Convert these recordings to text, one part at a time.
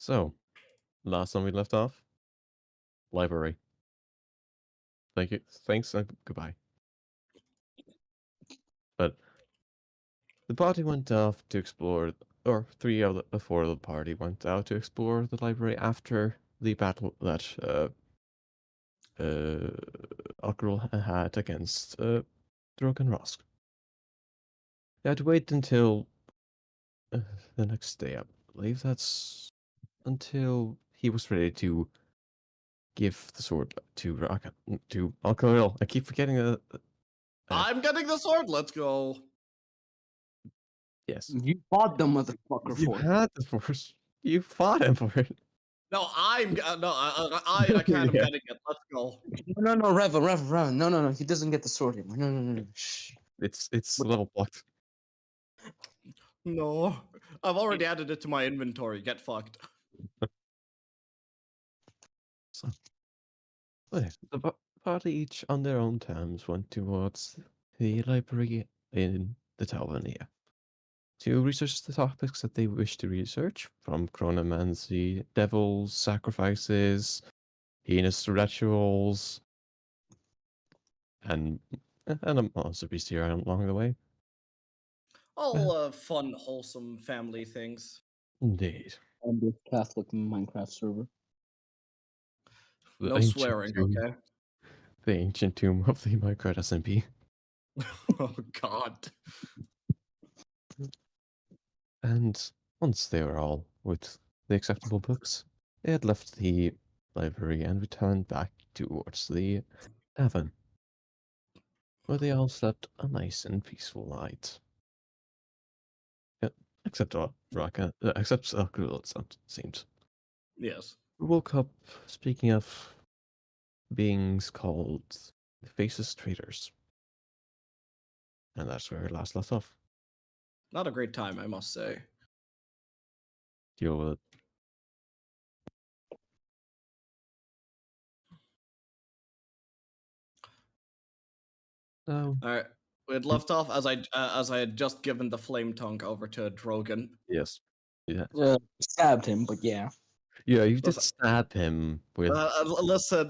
So, last time we left off, library. Thank you. Thanks and goodbye. But the party went off to explore, or three of the four of the party went out to explore the library after the battle that Alcarol had against Drog and Rosk. They had to wait until the next day, I believe that's until he was ready to give the sword to Alcarol. I keep forgetting I'm getting the sword. Let's go. Yes. You fought the motherfucker You for it. had the force. You fought him for it. No, I can't. I'm Yeah. getting it. Let's go. No, Rev. No. He doesn't get the sword anymore. No. Shh. It's What- level blocked. No, I've already added it to my inventory. Get fucked. So, okay, the party each on their own terms went towards the library in the Talvania to research the topics that they wish to research, from chronomancy, devils, sacrifices, heinous rituals, and a monster bestiary along the way. All fun, wholesome family things. Indeed. On this Catholic Minecraft server. The No ancient swearing, tomb- okay? The ancient tomb of the Minecraft SMP. Oh God. And once they were all with the acceptable books, they had left the library and returned back towards the tavern, where they all slept a nice and peaceful night. Yeah, except Raka, except Alkul, it seems. Yes. We woke up, speaking of beings called the Faceless Traders. And that's where we last left off. Not a great time, I must say. Deal with it. So, All right. We had left off as I had just given the flame tongue over to Drogon. yes. Yeah. Stabbed him, but yeah. Yeah, you did Listen- stab him with. Listen.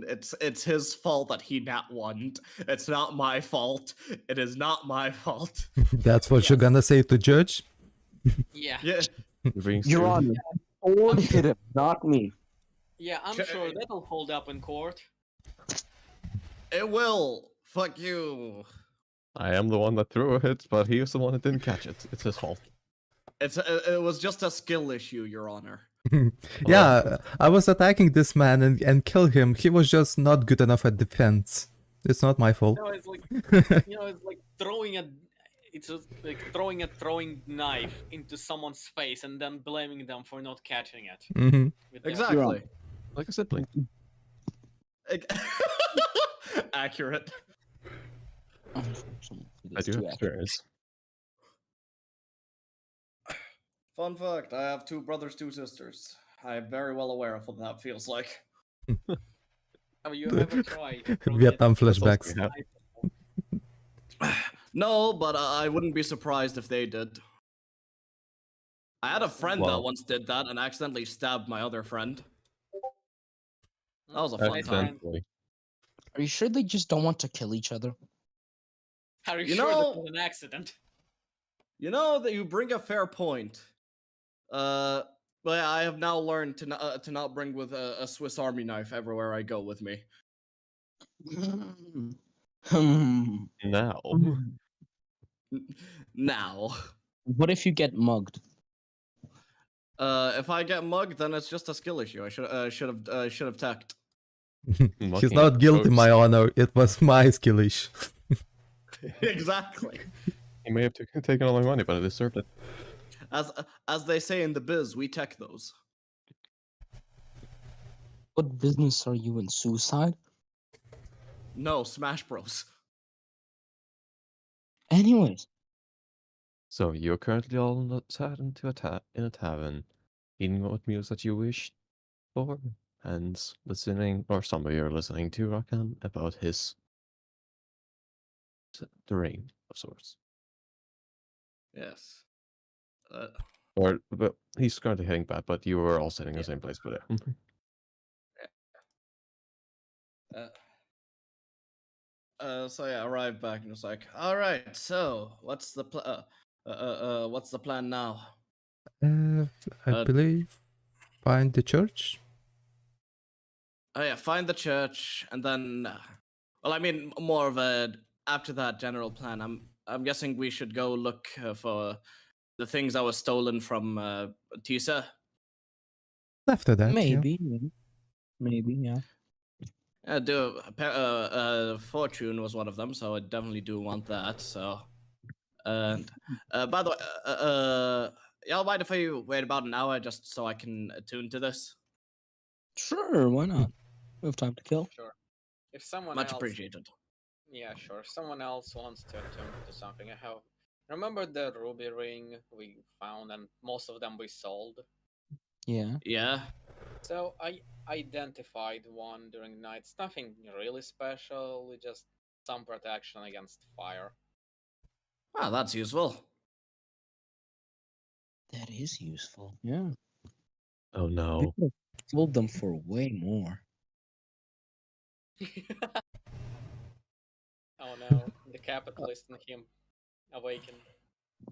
It's his fault that he not won. It's not my fault. It is not my fault. That's what you're gonna say to judge? Yeah, Yeah. Your Honor, Ford hit him, not me. yeah, I'm Okay. sure that'll hold up in court. It will. Fuck you. I am the one that threw it, but he was the one that didn't catch it. It's his fault. It was just a skill issue, Your Honor. Yeah, I was attacking this man and kill him. He was just not good enough at defense. It's not my fault. You know, it's like it's like throwing a throwing knife into someone's face and then blaming them for not catching it. hmm with their- Exactly. Like a sibling. Accurate. Unfortunately, it I is do too have accurate. experience. Fun fact: I have 2 brothers, 2 sisters. I am very well aware of what that feels like. Have you ever tried? throwing Vietnam it- flashbacks. Yeah. No, but I wouldn't be surprised if they did. I had a friend that Well- once did that and accidentally stabbed my other friend. That was a fun Nice time. friend. Accidentally. Are you sure they just don't want to kill each other? Are you You sure know- that was an accident? You know that you bring a fair point. But yeah, I have now learned to not bring with a Swiss Army knife everywhere I go with me. Now. Now, What if you get mugged? if I get mugged, then it's just a skill issue. I should have tacked. He's Mucking not at guilty, folks. my honor. It was my skillish. Exactly. He may have taken all my money, but I deserved it. As they say in the biz, we tech those. What business are you in? Suicide? No, Smash Bros. Anyways, So you're currently all sat into in a tavern, eating what meals that you wish for, and listening, or some of you are listening to Rakan about his terrain of sorts. Yes. Or but he's currently heading back, but you were all sitting in the same place. But yeah. So yeah, arrived back and was like, all right, so what's the what's the plan now? I believe find the church. Oh yeah, find the church, and then, well, I mean, more of a after that general plan. I'm guessing we should go look for the things that was stolen from Tisa. After that, yeah. Maybe, yeah. Fortune was one of them, so I definitely do want that. So, and by the way, y'all mind if I wait about an hour just so I can attune to this? Sure, why not? We have time to kill. Sure. If someone Much else, appreciated. yeah, sure. If someone else wants to attune to something, I have. Remember the ruby ring we found, and most of them we sold. Yeah. Yeah. So I identified one during the night. It's nothing really special, just some protection against fire. Ah, that's useful. That is useful. Yeah. Oh no. People have sold them for way more. Oh no, the capitalist in him awakened.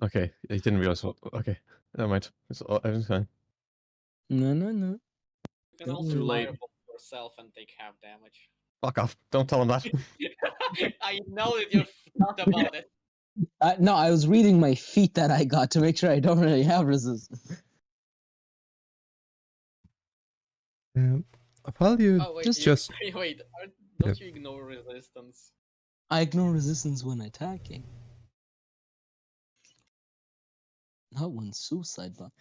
Okay, I didn't realize what. Okay, never mind. Everything's fine. No. You can Don't also Too late. fireball yourself and take half damage. Fuck off! Don't tell him that. I know that you thought about it. No, I was reading my feat that I got to make sure I don't really have resistance. Well, you Oh wait, just wait. Don't you ignore resistance? I ignore resistance when attacking. Not when suicide bomb.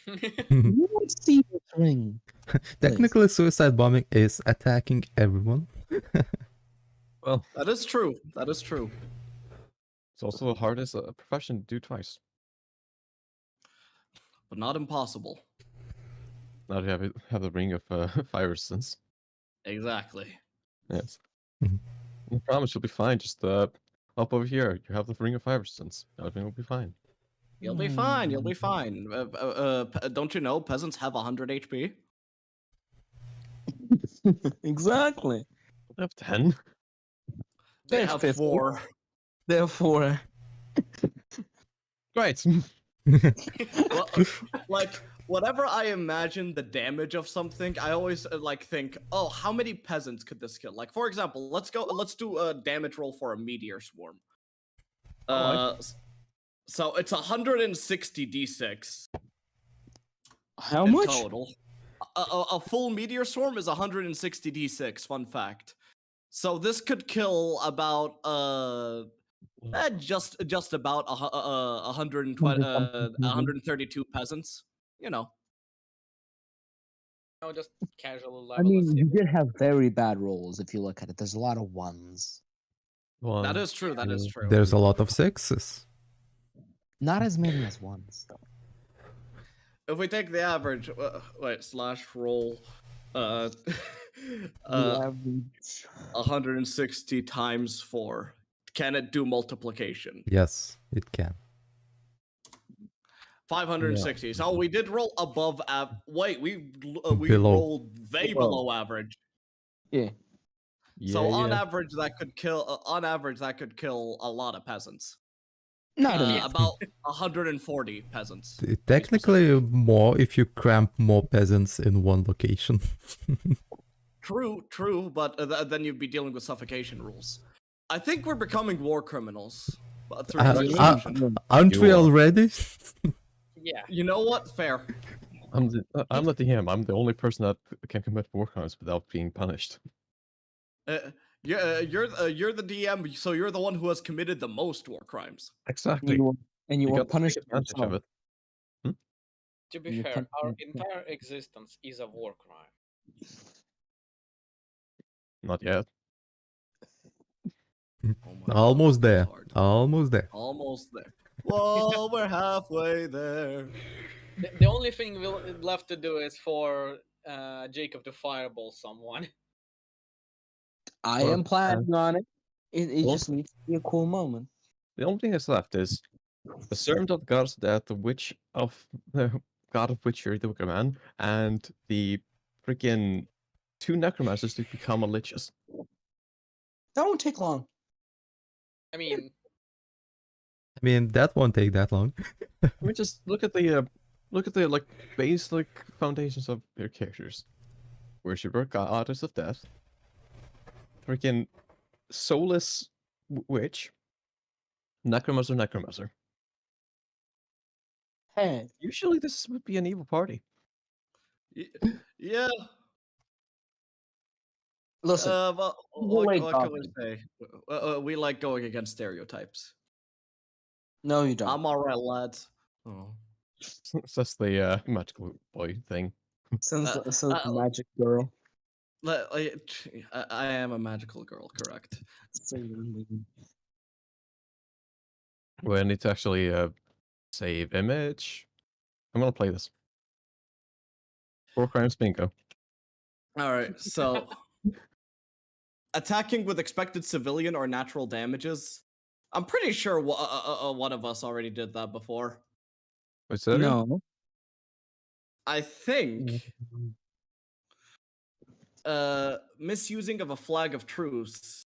You don't see this ring. technically suicide bombing is attacking everyone. Well, That is true. That is true. it's also the hardest profession to do twice. But not impossible. Now you have the ring of fire resistance. Exactly. Yes. Mhm. I promise you'll be fine. Just up over here. You have the ring of fire resistance. Everything will be fine. You'll be fine. You'll be fine. Don't you know peasants have 100 HP? Exactly. They have 10. They They're have 50. 4. Therefore, Great. Well, like whenever I imagine the damage of something, I always like think, oh, how many peasants could this kill? Like, for example, let's do a damage roll for a meteor swarm. So it's 160 d6 how in much? total. A full meteor swarm is 160 d6. Fun fact. So this could kill about just about 120 132 peasants. You know. No, just casual I level. mean, you did have very bad rolls if you look at it. There's a lot of ones. One, That is true. That is two, true. There's a lot of sixes. Not as many as ones, though. If we take the average, wait, slash roll, The average. 160 times 4. Can it do multiplication? Yes, it can. 560. So we did roll above wait, we Below. rolled way below average. Yeah. So on yeah. average, that could kill. On average, that could kill a lot of peasants. Not enough. About 140 peasants. Technically more if you cramp more peasants in one location. True, but then you'd be dealing with suffocation rules. I think we're becoming war criminals through this discussion. Aren't we You are. already? Yeah. You know what? Fair. I'm the DM. I'm the only person that can commit war crimes without being punished. You're the DM, so you're the one who has committed the most war crimes. Exactly. And you were gotta take punished advantage of yourself. it. To be You fair, can't- our entire existence is a war crime. Not yet. Oh my Almost God, there. that's hard. Almost there. Almost there. Well, we're halfway there. The only thing we'll left to do is for Jacob to fireball someone. I Well, am planning on it. It well- just needs to be a cool moment. The only thing that's left is the servant of the goddess of death, the witch of the god of witchery, the wicker man, and the freaking 2 necromancers to become a liches. That won't take long. I mean, I mean, that won't take that long. I mean, just look at the like basic foundations of your characters. Worshipper, goddess of death, freaking soulless witch, necromancer. Hey, Usually, this would be an evil party. Yeah. listen. Well, Wait, what can we Dawson. say? We like going against stereotypes. No, you don't. I'm alright, lads. Oh. That's the magical boy thing. Sounds uh, like uh, magic girl. I am a magical girl, correct? We need to actually save image. I'm gonna play this. 4 crimes bingo. All right, so attacking with expected civilian or natural damages. I'm pretty sure one of us already did that before. What's that again? No. I think misusing of a flag of truce.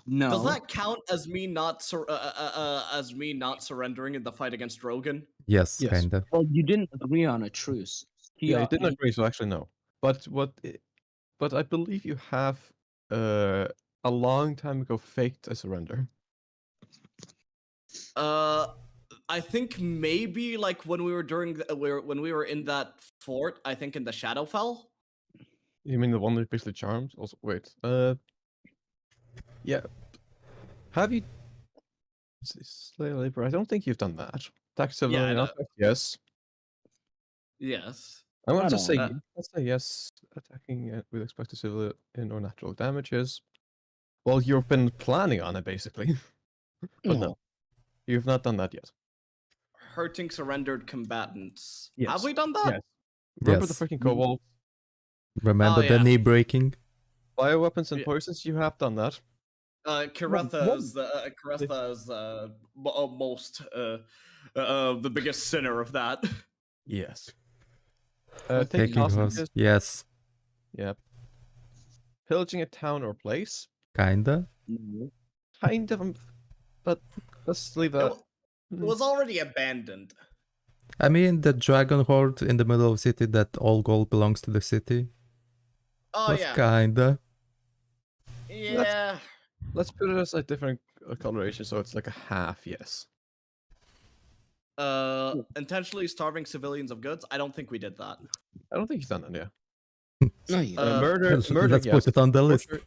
No. Does that count as me not surrendering in the fight against Rogan? Yes, Yes. kinda. Well, you didn't agree on a truce. Yeah, I didn't agree, so actually no. But but I believe you have a long time ago faked a surrender. I think maybe like when we were when we were in that fort. I think in the Shadowfell. You mean the one that basically charmed? Also, wait. Yeah. Have you? Slay labor. I don't think you've done that. Attack civilian. know. Attack, yes. Yes. I want Right to on. say Uh, let's say yes. Attacking with expected civilian or natural damages. Well, you've been planning on it basically, but no, you've not done that yet. Hurting surrendered combatants. Yes. Have we done that? Yes. Remember the Yes. freaking kobold? Remember Oh, the yeah. knee breaking? Bioweapons and Yeah. poisons, you have done that. Caretha is most the biggest sinner of that. Yes. Taking Taking Taking hostages. hostages. Yes, Yep. Pillaging a town or place. kinda. No. Kind of, but let's leave It, that. wa- it was already abandoned. I mean, the dragon horde in the middle of the city that all gold belongs to the city. Oh Was yeah, kinda. yeah. Let's put it as a different coloration, so it's like a half yes. Intentionally starving civilians of goods. I don't think we did that. I don't think you've done that, yeah. No, you Murder, Let's yes. put it on the list. Torture,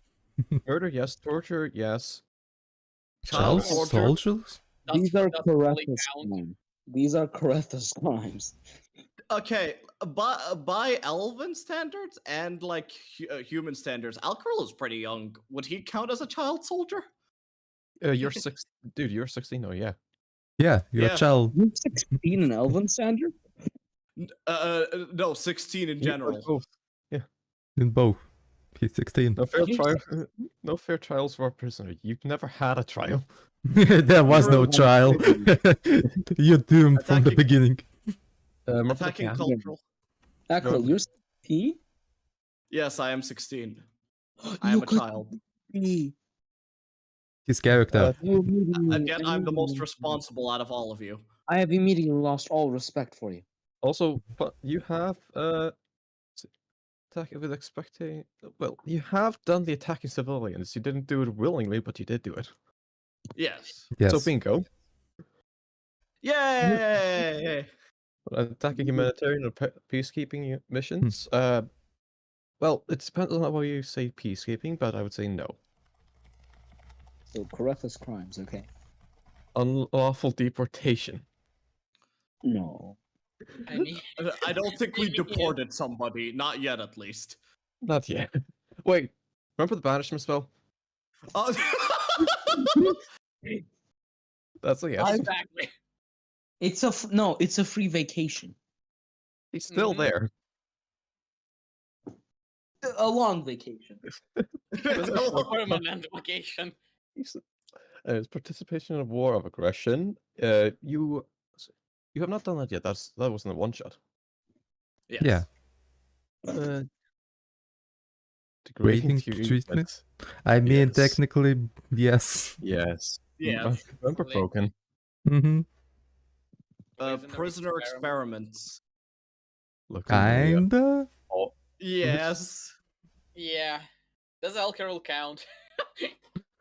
murder, yes. Torture, yes. Child Child soldier. soldiers? These are does really Caretha's count. crimes. These are Caretha's crimes. Okay, by elven standards and like human standards, Alcaril is pretty young. Would he count as a child soldier? You're 6, dude. You're 16. Oh yeah. Yeah, you're Yeah. a child. You're 16 in Elven standard? No, 16 in general. Both. In both. He's 16. No fair You trial. No fair trials for a prisoner. You've never had a trial. There was no True. trial. You're doomed from the Attacking- beginning. Attacking Yeah. cultural. Actually, you're 16? Yes, I am 16. I You am a could child. be. His character. Again, I'm the most responsible out of all of you. I have immediately lost all respect for you. Also, but you have attack with expecting. Well, you have done the attacking civilians. You didn't do it willingly, but you did do it. Yes. Yes. So bingo. Yay! Attacking humanitarian or peacekeeping missions. Well, it depends on how you say peacekeeping, but I would say no. So, Caretha's crimes, okay. Unlawful deportation. No. I mean, I don't think we deported somebody. Not yet, at least. Not yet. Wait, remember the banishment spell? Oh, That's a yes. exactly. It's a no, it's a free vacation. He's still Mhm. there. A long vacation. Permanent vacation. He's- It's participation in a war of aggression. You have not done that yet. That wasn't a one shot. Yes. Yeah. Degrading Rating to treatment? I mean, Yes. technically, yes. Yes. Yes. Remember Like- broken. Mm-hmm. Prisoner experiments. Looking very, Kinda. Yes. Yeah. Does alcohol count?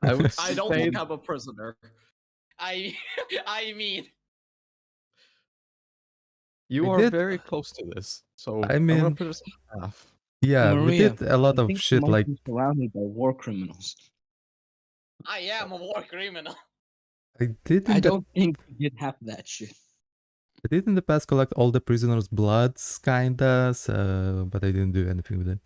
I would I don't say think I'm a prisoner. I I mean, you We are did- very close to this. So I I'm gonna mean- put it at half. Yeah, we Maria, did a lot I of think you shit might like be surrounded by war criminals. I am a war criminal. I did in I the don't think you did half that shit. I did in the past collect all the prisoners' bloods, kinda, so, but I didn't do anything with it.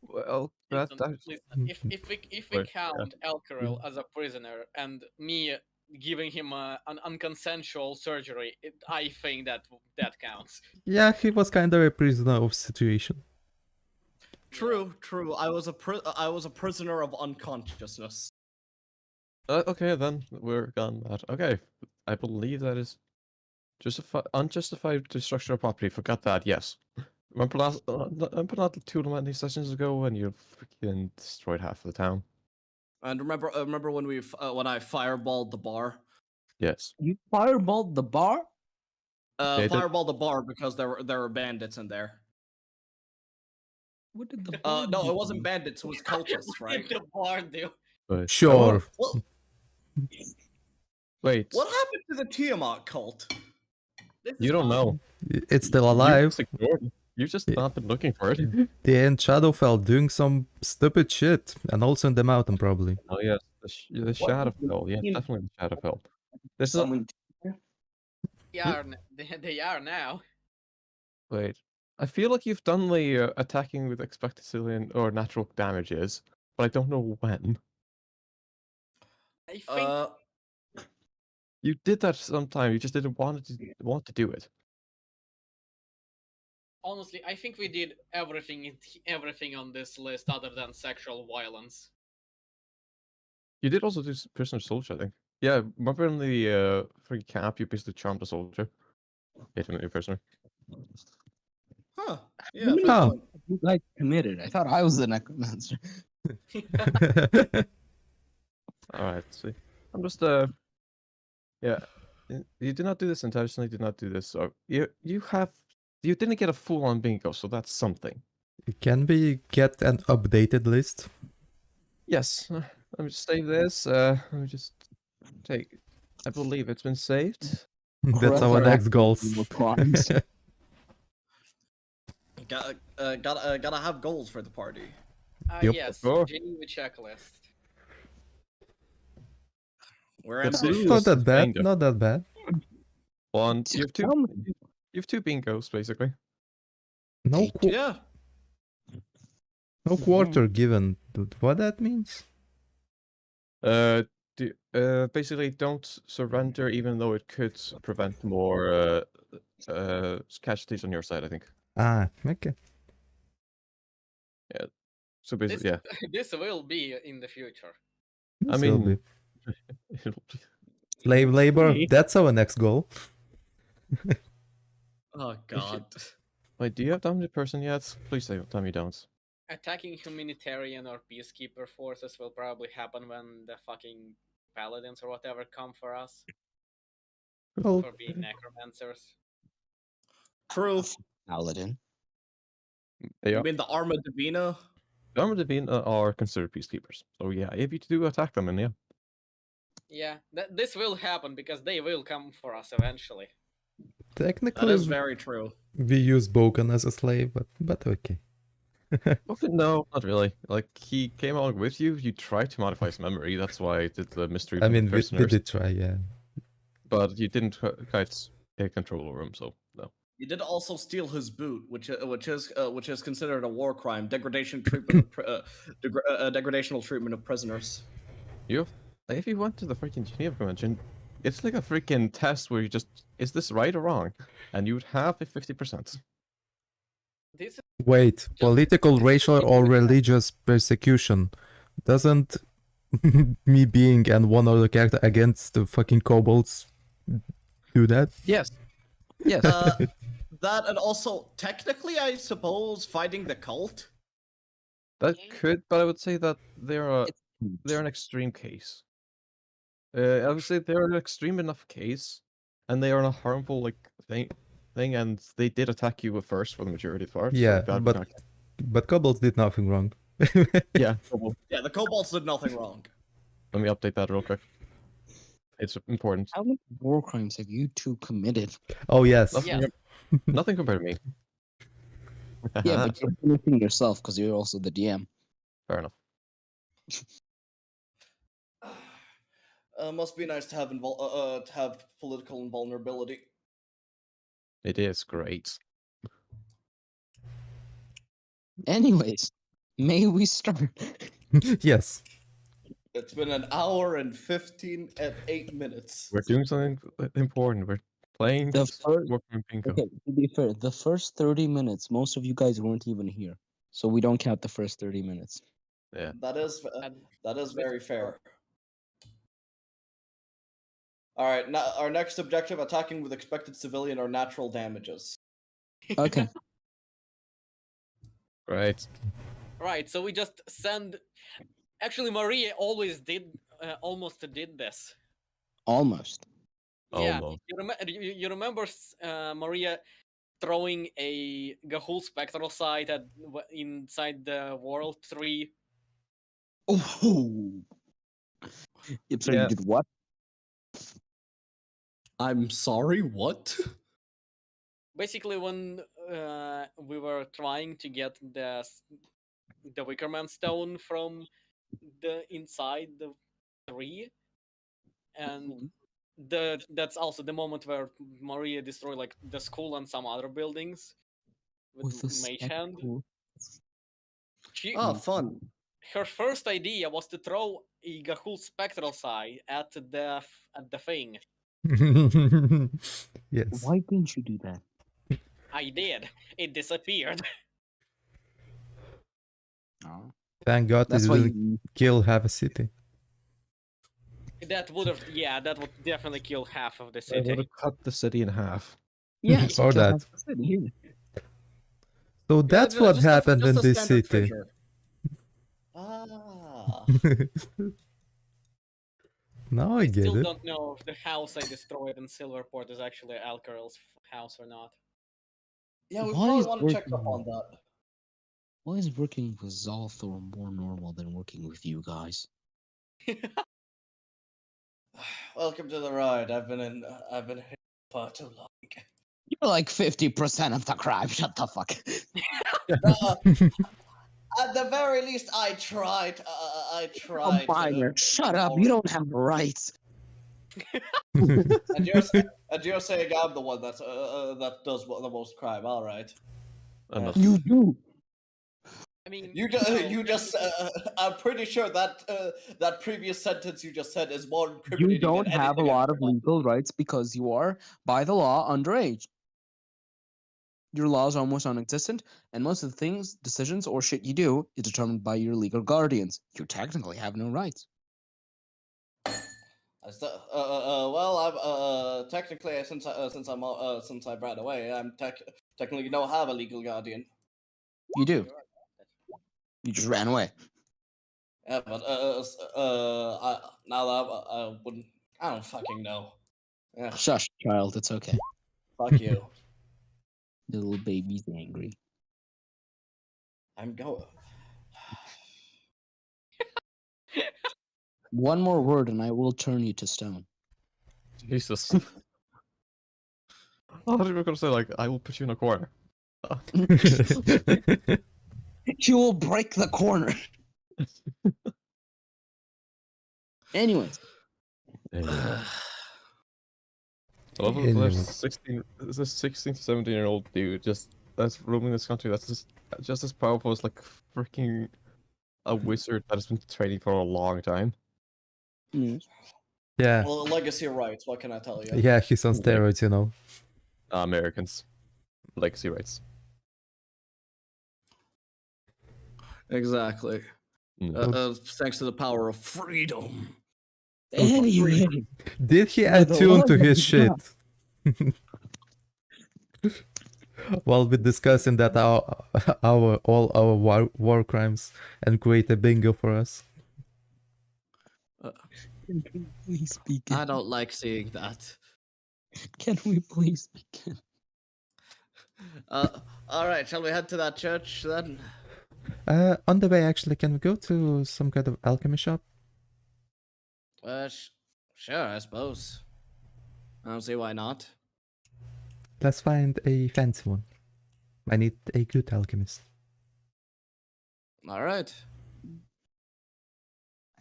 Well, Listen, that listen, if we Wait, yeah. count Alcarel as a prisoner and me giving him an unconsensual surgery, I think that counts. Yeah, he was kinda a prisoner of situation. True. I was a prisoner of unconsciousness. okay, then we're gone. That okay. I believe that is unjustified destruction of property. Forgot that. Yes. Remember not too many sessions ago when you freaking destroyed half of the town. And remember when when I fireballed the bar? Yes. You fireballed the bar? Yeah, that- Fireballed the bar because there were bandits in there. What did the bar No, do? it wasn't bandits. It was cultists, What right? did the bar do? But Sure. Well, wait. what happened to the Tiamat cult? This You is don't fun. know. It's still You alive. just ignored it. You've just Yeah. not been looking for it. They're in Shadowfell doing some stupid shit, and also in the mountain probably. Oh yes, the Shadowfell. Yeah, definitely the Shadowfell. This is Someone They are now. wait. I feel like you've done the attacking with expected civilian or natural damages, but I don't know when. I think You did that sometime. You just didn't want to do it. honestly, I think we did everything on this list other than sexual violence. You did also do prisoner soldier, I think. Yeah, remember in the free camp, you basically charmed a soldier. Hit him with your prisoner. Huh? Yeah. How many fair Oh. point. you guys committed? I thought I was the necromancer. All right, see. I'm just yeah. You did not do this intentionally. Did not do this. So you didn't get a full on bingo, so that's something. Can we get an updated list? Yes. Let me just save this. Let me just take. I believe it's been saved. That's our next goals. Crimes. Gotta have goals for the party. Yep. Yes, Sure. Geneva checklist. We're That's ambitious. Not that bad. Kinda. Not that bad. One. You have two. Tell me. You have two bingos basically. No, Yeah. no quarter given. What that means? Basically, don't surrender, even though it could prevent more casualties on your side. I think. Ah, okay. So basically, yeah. This will be in the future. I This will mean, be. it'll be- Slave labor. see. That's our next goal. Oh God. wait, do you have dominant person yet? Please tell me you don't. Attacking humanitarian or peacekeeper forces will probably happen when the fucking paladins or whatever come for us Well, for being necromancers. True. Paladin. They You are. mean the Arma Divina? The Armored Divine are considered peacekeepers. So yeah, if you do attack them, then yeah. Yeah, this will happen because they will come for us eventually. That technically, is very true. we use Bogan as a slave, but okay. Okay, no, not really. Like he came along with you. You tried to modify his memory. That's why I did the mystery. I mean, we prisoners, did try, yeah. but you didn't quite take control over him. So no. You did also steal his boot, which is considered a war crime. Degradation treatment, degradational treatment of prisoners. Like, if you went to the freaking Geneva Convention, it's like a freaking test where you just is this right or wrong, and you would have a 50%. This is Wait, political, racial, or religious persecution. Doesn't me being and one other character against the fucking kobolds do that. Yes. Yes. That and also technically, I suppose, fighting the cult. That could, but I would say that they're It's an extreme case. I would say they're an extreme enough case, and they are a harmful thing, and they did attack you at first for the majority of the part. Yeah, so that would but not- but kobolds did nothing wrong. yeah. Yeah, the kobolds did nothing wrong. Let me update that real quick. It's important. how many war crimes have you two committed? Oh yes. Nothing, nothing compared to me. Yeah, but you're punishing yourself because you're also the DM. Fair enough. Must be nice to have to have political invulnerability. It is great. Anyways, may we start? Yes. It's been an hour and 15 and 8 minutes. We're doing something important. We're playing The first- Warframe Bingo. Okay, to be fair, the first 30 minutes, most of you guys weren't even here. So we don't count the first 30 minutes. Yeah. That is And very fair. All right, now our next objective: attacking with expected civilian or natural damages. Okay. Right. Right, so we just send. Actually, Maria always almost did this. Almost. Yeah, Almost. you remember Maria throwing a Gahul spectral sight inside the World Tree? Oh. Yep, so Yeah. you did what? I'm sorry. What? Basically, when we were trying to get the Wickerman stone from the inside the tree, and that's also the moment where Maria destroyed like the school and some other buildings with With a Mage Hand. spectacle. She, Oh, fun. her first idea was to throw a Gahul spectral sight at the thing. Yes. Why didn't you do that? I did. It disappeared. Oh. Thank God That's it why didn't you kill half a city. That would have, yeah, that would definitely kill half of the I city. would have cut the city in half. Yeah, Or kill that. half the city. So that's what happened in this city. Ah. Now I I get still it. don't know if the house I destroyed in Silverport is actually Alcarel's house or not. Yeah, we Why probably is want to check up working- on that. Why is working with Zalthor more normal than working with you guys? Welcome to the ride. I've been in far too long. You're like 50% of the crime. Shut the fuck. At the very least, I tried. I tried. Minor, shut up. You don't have rights. And you're saying I'm the one that does the most crime. All right. Enough. You do. I mean, You no, just. I'm pretty sure that that previous sentence you just said is more You incriminating. don't than have a anything I've lot of ever done. legal rights because you are, by the law, underage. Your laws are almost non-existent, and most of the decisions, or shit you do is determined by your legal guardians. You technically have no rights. Well, I'm technically since I ran away, I'm technically don't have a legal guardian. You do. You just ran away. Yeah, but now that I wouldn't, I don't fucking know. Yeah, Shush, child. It's okay. fuck you. The little baby's angry. I'm going. One more word, and I will turn you to stone. Jesus. I thought you were gonna say like, I will put you in a corner. You will break the corner. Anyways, I love Anyway. there's 16, there's a 16 to 17-year-old dude that's roaming this country that's just as powerful as like freaking a wizard that has been training for a long time. Yeah. Well, legacy rights. What can I tell you? Yeah, he's on steroids, you know. Americans. Legacy rights. Exactly. Thanks to the power of freedom. Anyway, Did he for add the tune love to of his shit? God. While we're discussing that all our war crimes and create a bingo for us. Can we please begin? I don't like seeing that. Can we please begin? All right, shall we head to that church then? On the way, actually, can we go to some kind of alchemy shop? Sure, I suppose. I don't see why not. Let's find a fancy one. I need a good alchemist. All right.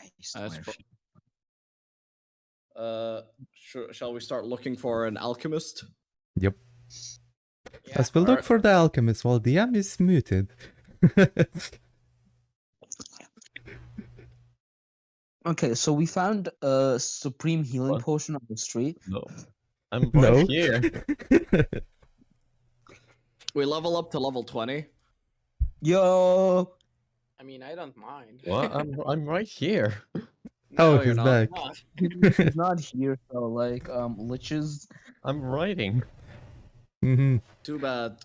I swear. Shall we start looking for an alchemist? Yep. Yeah. As we look Alright. for the alchemist while DM is muted. Okay, so we found a supreme healing What? potion on the street. No. I'm right No. here. We level up to level 20. Yo, I mean, I don't mind. What? I'm right here. Oh, No, you're he's not. back. Not. he's not here, so like liches. I'm writing. Mm-hmm. Too bad.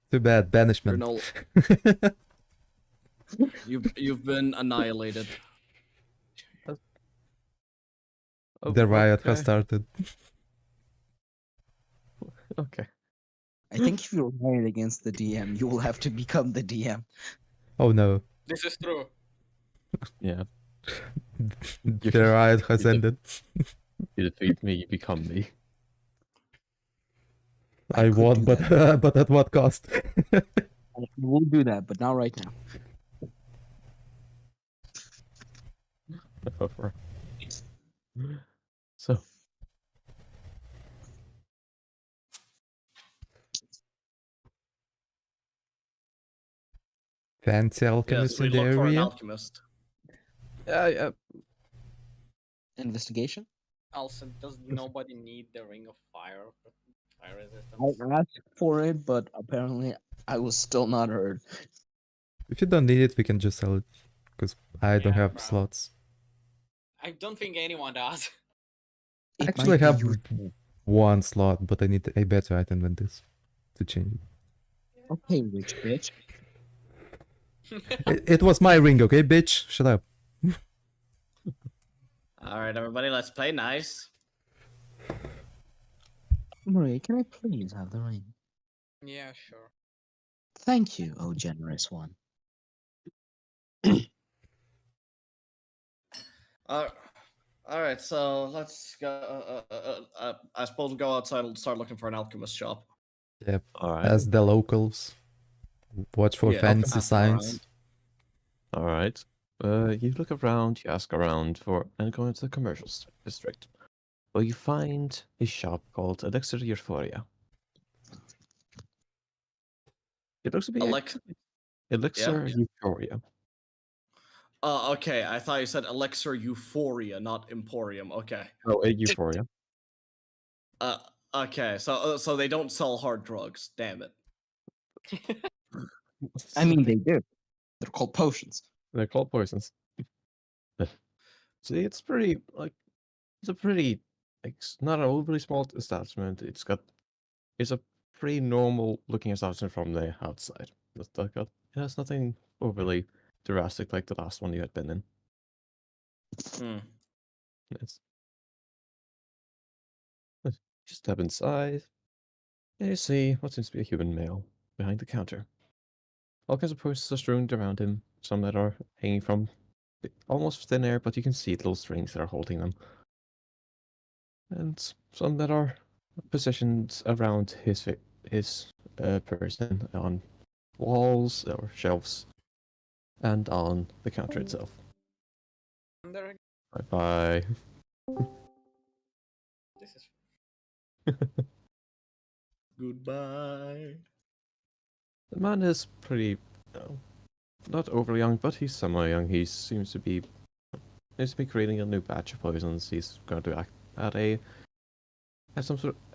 Too bad, You're banishment. no. You've been annihilated. Oh, The riot okay. has started. Okay. I think if you're riot against the DM, you will have to become the DM. Oh no. This is true. Yeah. The riot has you ended. You defeat me, you become me. I I could won, do but that. but at what cost? We'll do that, but not right now. Over. So, Fancy alchemist Yes, we in the look for an area. alchemist. yeah, Investigation. Also, does nobody need the ring of fire? Fire resistance. I asked for it, but apparently I was still not heard. If you don't need it, we can just sell it. Because I don't Yeah, have bro. slots. I don't think anyone does. I It actually might be have you. one slot, but I need a better item than this to change it. Okay, rich bitch. It was my ring, okay, bitch? Shut up. All right, everybody, let's play nice. Maria, can I please have the ring? Yeah, sure. Thank you, oh generous one. All right, so let's go. I suppose we'll go outside and start looking for an alchemist shop. Yep. alright. As the locals. Watch for Yeah, fancy ask signs. Alright. You look around, you ask around for, and go into the commercial district. Well, you find a shop called Elixir Euphoria. It looks to be Elixir Euphoria. Oh, okay. I thought you said Elixir Euphoria, not Emporium. Okay. Oh, a Euphoria. Okay. So they don't sell hard drugs. Damn it. I mean, they do. They're called potions. They're called poisons. See, it's pretty it's a pretty not an overly small establishment. It's a pretty normal looking establishment from the outside. It has nothing overly drastic like the last one you had been in. Hmm. Yes. You step inside, and you see what seems to be a human male behind the counter. All kinds of posters are strewn around him, some that are hanging from almost thin air, but you can see little strings that are holding them. And some that are positioned around his person on walls or shelves and on the counter itself. Under- Bye bye. This is Goodbye. The man is pretty, not overly young, but he's somewhat young. He seems to be creating a new batch of poisons. He's going to act at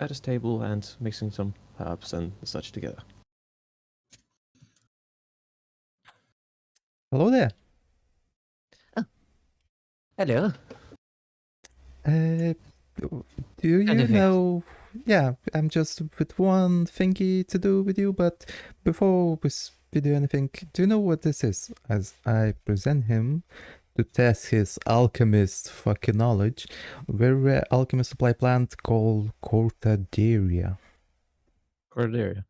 his table and mixing some herbs and such together. Hello there. Hello. Uh, do you Anyway. know? Yeah, I'm just with one thingy to do with you, but before we do anything, do you know what this is? As I present him to test his alchemist fucking knowledge, very rare alchemist supply plant called Cortaderia. Cordelia.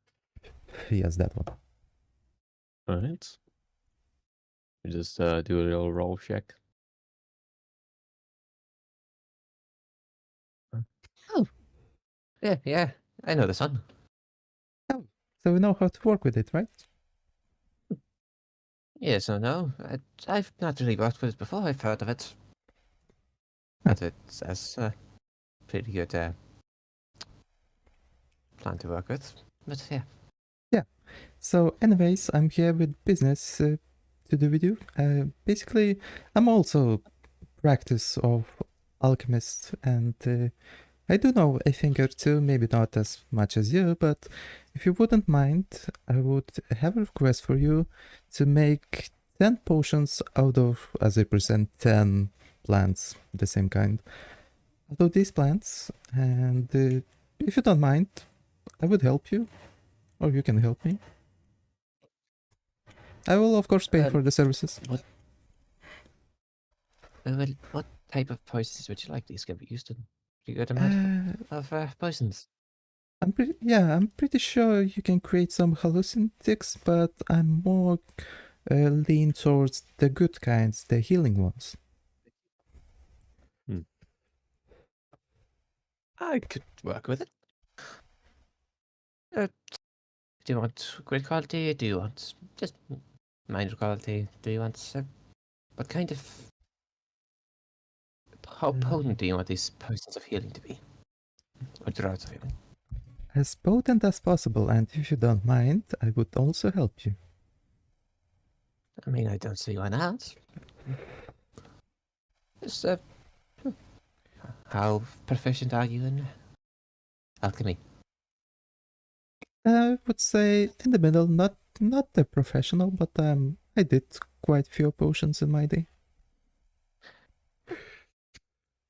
Yes, that one. Alright. You just do a little roll check. Oh. Yeah, I know this one. Oh, so we know how to work with it, right? Yes or no? I've not really worked with it before. I've heard of it. But it's a pretty good plan to work with. But yeah. So, anyways, I'm here with business to do with you. Basically, I'm also practice of alchemist, and I do know a thing or two, maybe not as much as you, but if you wouldn't mind, I would have a request for you to make 10 potions out of, as I present, 10 plants, the same kind, out of these plants, and if you don't mind, I would help you, or you can help me. I will, of course, pay for the services. Well, what type of poisons would you like these to be used in? You got a amount Uh, of poisons. I'm pretty sure you can create some hallucinatics, but I'm more lean towards the good kinds, the healing ones. I could work with it. Do you want great quality? Do you want just minor quality? Do you want what kind of how potent do you want these potions of healing to be? Or draughts of healing? As potent as possible, and if you don't mind, I would also help you. I mean, I don't see why not. Just, how proficient are you in alchemy? I would say in the middle, not a professional, but I did quite few potions in my day.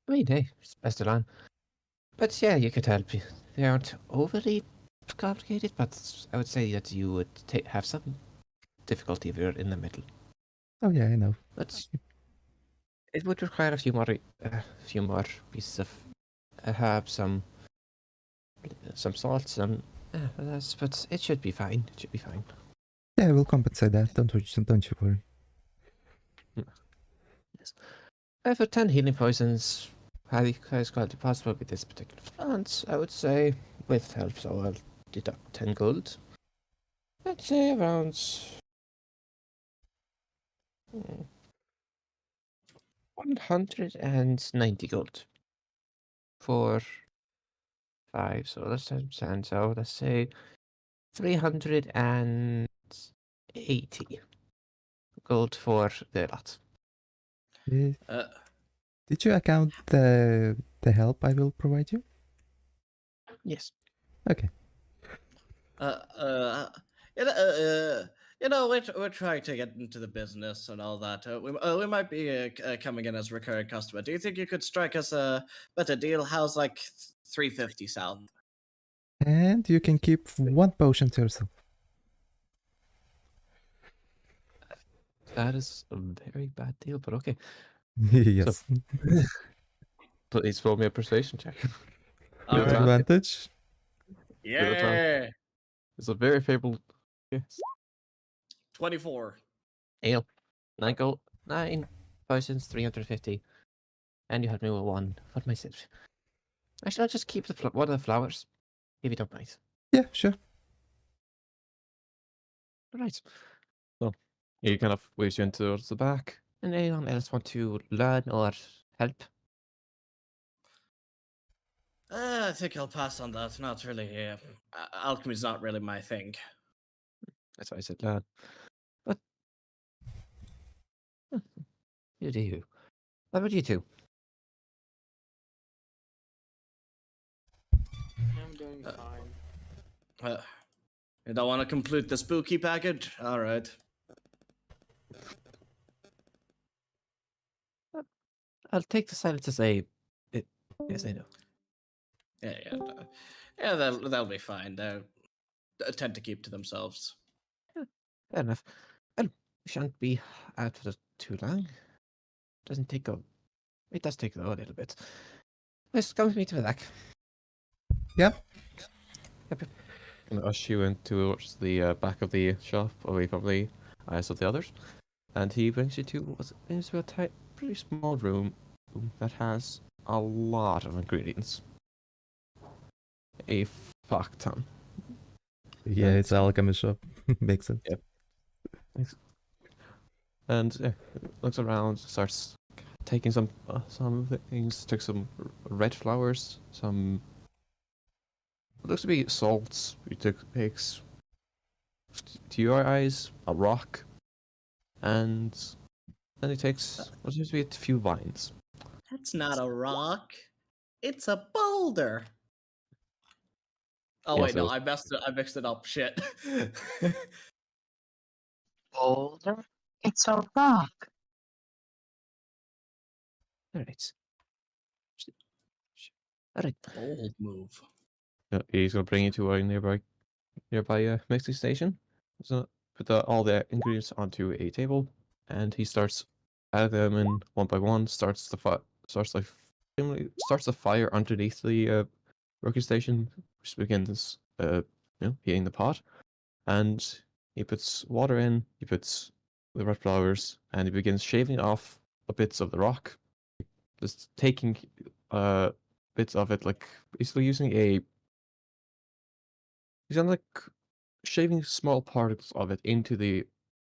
I mean, hey, it's best to learn. But yeah, you could help. They aren't overly complicated, but I would say that you would have some difficulty if you're in the middle. Oh yeah, I know. But it would require a few more pieces of herbs, some salt, some. But it should be fine. It should be fine. Yeah, I will compensate that. Don't you worry. Yes. For 10 healing poisons, highest quality possible with this particular plant, I would say, with help, so I'll deduct 10 gold. Let's say around 190 gold for 5. So let's times 10. So let's say 380 gold for the lot. Uh, Did you account the help I will provide you? Yes. Okay. We're trying to get into the business and all that. We might be coming in as a recurring customer. Do you think you could strike us a better deal? How's like 350 sound? And you can keep one potion to yourself. That is a very bad deal, but okay. Yes. Please roll me a persuasion check. All With right. Advantage. Yeah. It's a very favorable. Yes. 24. Ale. 9 gold. 9 potions, 350. And you had me with 1 for myself. Actually, I'll just keep one of the flowers, if you don't mind. Yeah, sure. Right. So, he kind of waves you into towards the back. And anyone else want to learn or help? I think I'll pass on that. Not really. Alchemy's not really my thing. That's why I said learn. But you do you. What about you two? I'm doing fine. You don't want to complete the spooky package? All right. I'll take the silence as a yes, I know. Yeah. They'll be fine. They tend to keep to themselves. Fair enough. Well, we shan't be out for too long. Doesn't take a. It does take though a little bit. Let's come with me to the back. Yeah. Yep. And ush you into the back of the shop, away from the eyes of the others, and he brings you to what's into a pretty small room that has a lot of ingredients. A fuck ton. Yeah, And- it's alchemy shop. Makes sense. Yep. Thanks. And looks around, starts taking some things. Took some red flowers, some looks to be salts. He takes to your eyes a rock, and then he takes what seems to be a few vines. That's not a rock. It's a boulder. Oh wait, no, Also, I mixed it up. Shit. Boulder? It's a rock. all right, all right. Bold move. He's gonna bring you to a nearby mixing station. So put all the ingredients onto a table, and he starts adding them in one by one. Starts the fire underneath the working station, which begins heating the pot. And he puts water in. He puts the red flowers, and he begins shaving off bits of the rock, just taking bits of it, like basically using a. He's on like shaving small particles of it into the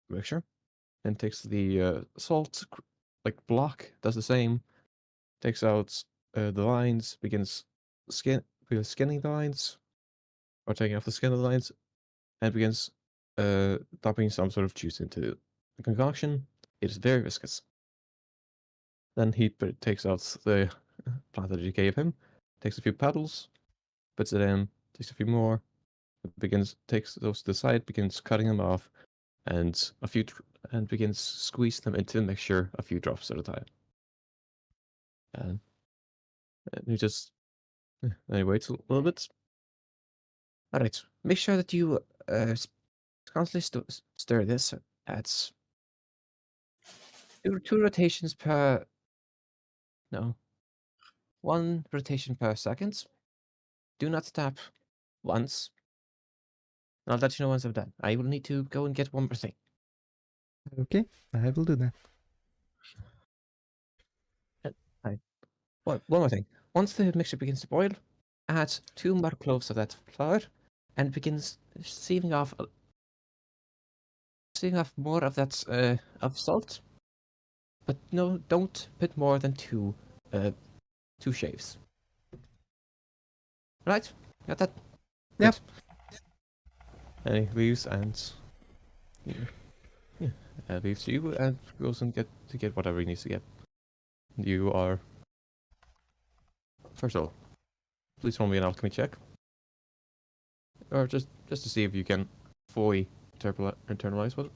mixture, and takes the salt like block, does the same, takes out the lines, begins skinning the lines, or taking off the skin of the lines, and begins dumping some sort of juice into the concoction. It is very viscous. Then he takes out the plant that you gave him, takes a few petals, puts it in, takes a few more, takes those to the side, begins cutting them off, and begins squeeze them into the mixture a few drops at a time. And he just then he waits a little bit. All right, make sure that you constantly stir this at two rotations per. No, one rotation per second. Do not tap once. I'll let you know once I'm done. I will need to go and get one more thing. Okay, I will do that. One more thing. Once the mixture begins to boil, add 2 more cloves of that flour, and begins sieving off more of that of salt. But no, don't put more than 2 shaves. Right? Got that? Yep. Good. And he leaves and leaves you and goes and get whatever he needs to get. You are. First of all, please roll me an alchemy check, or just to see if you can fully internalize what.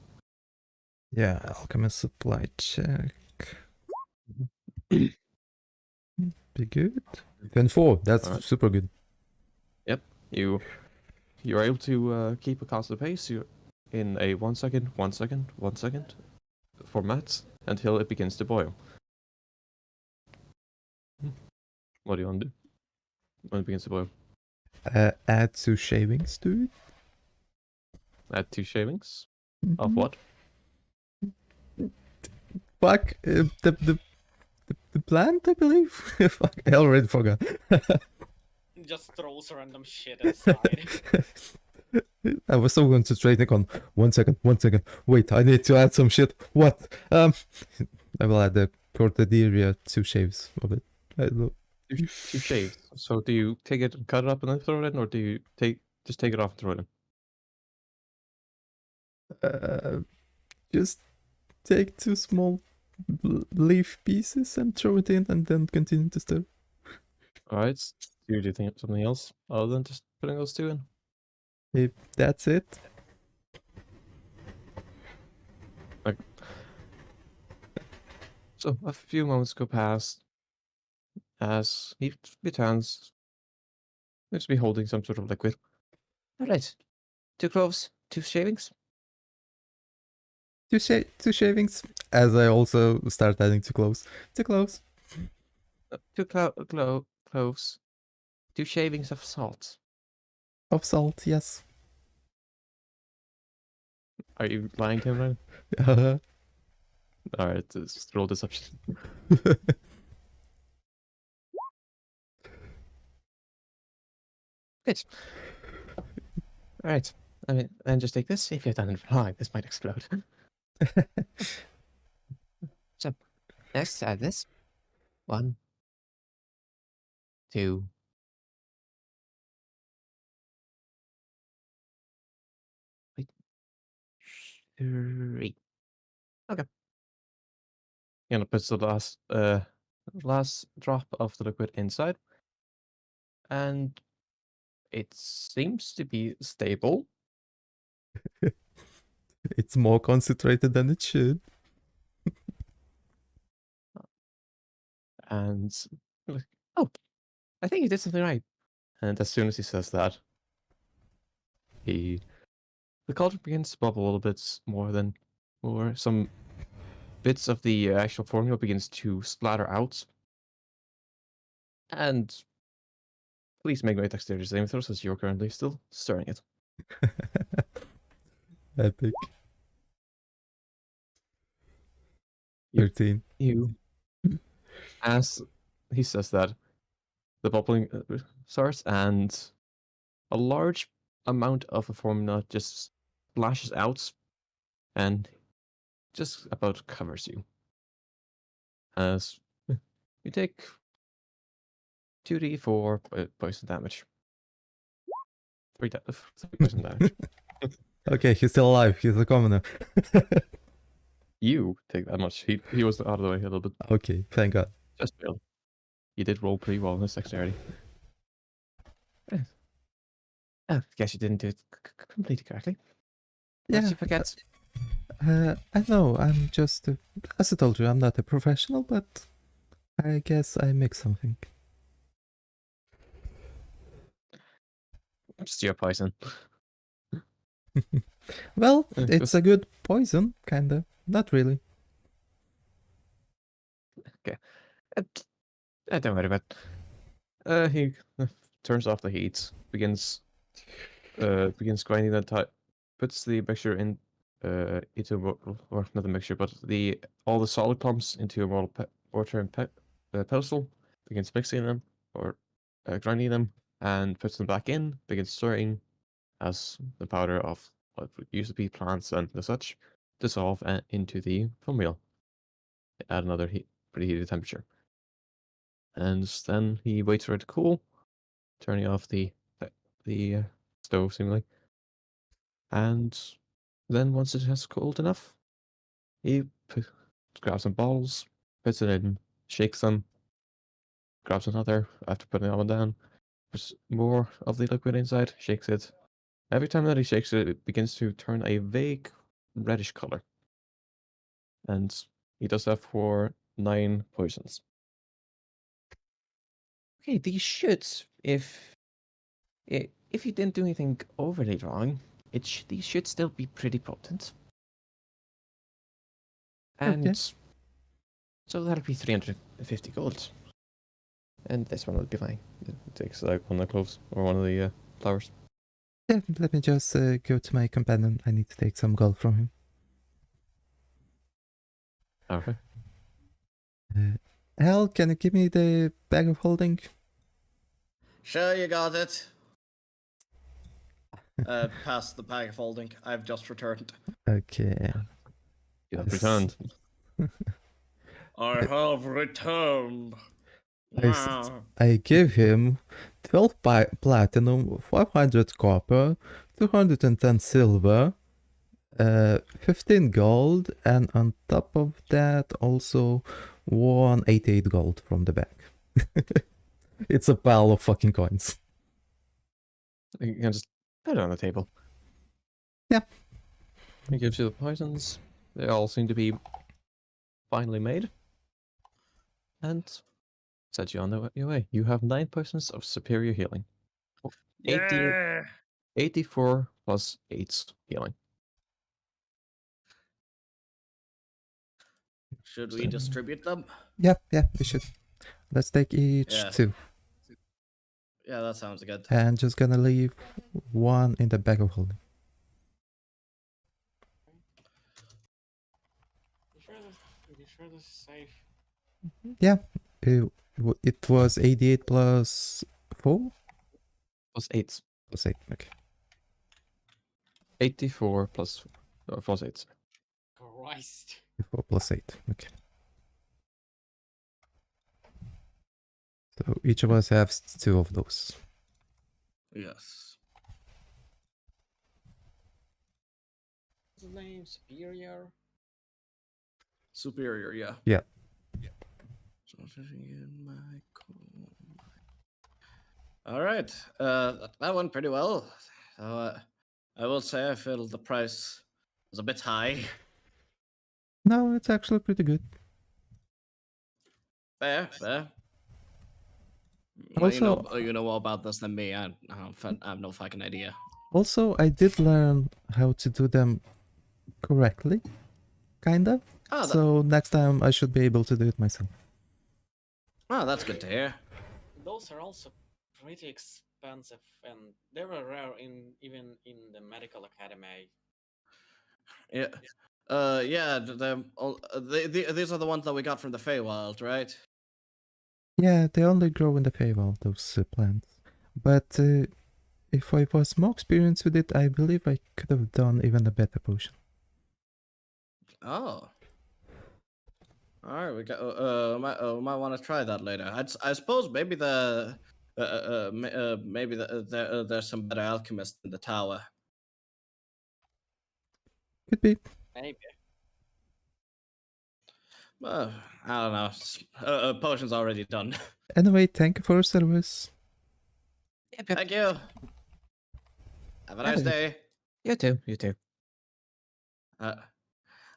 Yeah, alchemist supply check. Be good. 24. That's Alright. super good. You're able to keep a constant pace. You're in a 1 second, 1 second, 1 second format until it begins to boil. What do you want to do when it begins to boil? Add 2 shavings to it. Add 2 shavings of Mhm. what? Fuck, the plant, I believe. Fuck, I already forgot. Just throws random shit inside. I was so concentrating on 1 second, 1 second. Wait, I need to add some shit. What? I will add the cortaderia 2 shaves of it. I don't know. 2 shaves. So do you take it and cut it up and then throw it in, or do you just take it off and throw it in? Just take 2 small leaf pieces and throw it in, and then continue to stir. Alright. Do you think of something else other than just putting those 2 in? If that's it. So a few moments go past as he returns. Seems to be holding some sort of liquid. All right, 2 cloves, 2 shavings. Two shavings. As I also start adding two cloves. Two cloves. 2 cloves, 2 shavings of salt. Of salt, yes. Are you lying to him right? Uh, All right, just roll deception. Good. All right. I mean, then just take this. If you've done it wrong, this might explode. So, next, add this. 1, 2, 3. Okay. And it puts the last drop of the liquid inside, and it seems to be stable. it's more concentrated than it should. And like, oh, I think you did something right. And as soon as he says that, the cauldron begins to bubble a little bit more. Some bits of the actual formula begins to splatter out. And please make my dexterity saving throws as you're currently still stirring it. Epic. You- 13. You, as he says that, the bubbling starts, and a large amount of the formula just splashes out and just about covers you. As you take 2d4 poison damage. 3 poison damage. Okay, he's still alive. He's a commoner. You take that much. He was out of the way a little bit. Okay, thank God. Just barely. You did roll pretty well in his dexterity. I guess you didn't do it completely correctly. What did Yeah, you forget? I know. I'm just, as I told you, I'm not a professional, but I guess I mixed something. Just your poison. Well, Just- it's a good poison, kinda. Not really. Don't worry about it. He turns off the heat, begins grinding that type, puts the mixture in into or not the mixture, but all the solid clumps into a mortar and pestle, begins mixing them or grinding them, and puts them back in, begins stirring as the powder of what would used to be plants and the such dissolve into the foam meal at another pretty heated temperature. And then he waits for it to cool, turning off the stove seemingly. And then once it has cooled enough, he grabs some bottles, puts it in, shakes them, grabs another after putting that one down, puts more of the liquid inside, shakes it. Every time that he shakes it, it begins to turn a vague reddish color. And he does that for 9 poisons. Okay, these should, if you didn't do anything overly wrong, these should still be pretty potent. And Okay. so that'll be 350 gold. And this one will be fine. It takes like one of the cloves or one of the flowers. Yeah, let me just go to my companion. I need to take some gold from him. Okay. Hal, can you give me the bag of holding? Sure, you got it. Pass the bag of holding. I've just returned. Okay. You have Yes. returned. I have returned. I give him 12 platinum, 500 copper, 210 silver, 15 gold, and on top of that also 188 gold from the bag. It's a pile of fucking coins. You can just put it on the table. Yeah. He gives you the poisons. They all seem to be finely made. and set you on your way. You have 9 potions of superior healing. 80, Yeah. 84 plus 8 healing. Should we So- distribute them? Yeah, we should. Let's take each Yeah. 2. Yeah, that sounds good. And just gonna leave 1 in the bag of holding. You sure this is safe? Yeah, it was 88 plus 4? Plus 8. Plus 8, okay. 84 plus 8. Christ. 4 plus 8, okay. So each of us has 2 of those. Yes. What's his name? Superior? Superior, yeah. Yeah. All right. That went pretty well. So, I will say I feel the price was a bit high. No, it's actually pretty good. Fair, fair. Also- you know more about this than me. I have no fucking idea. Also, I did learn how to do them correctly, kinda. Oh, So next time I should be able to do it myself. that's good to hear. Those are also pretty expensive, and they were rare even in the medical academy. Yeah. Yeah. These are the ones that we got from the Feywild, right? Yeah, they only grow in the Feywild, those plants. But if I was more experienced with it, I believe I could have done even a better potion. Oh. All right, we got. Might want to try that later. I suppose maybe maybe there's some better alchemists in the tower. Could be. Maybe. I don't know. Potion's already done. Anyway, thank you for your service. Thank you. Have a nice day. You too. You too.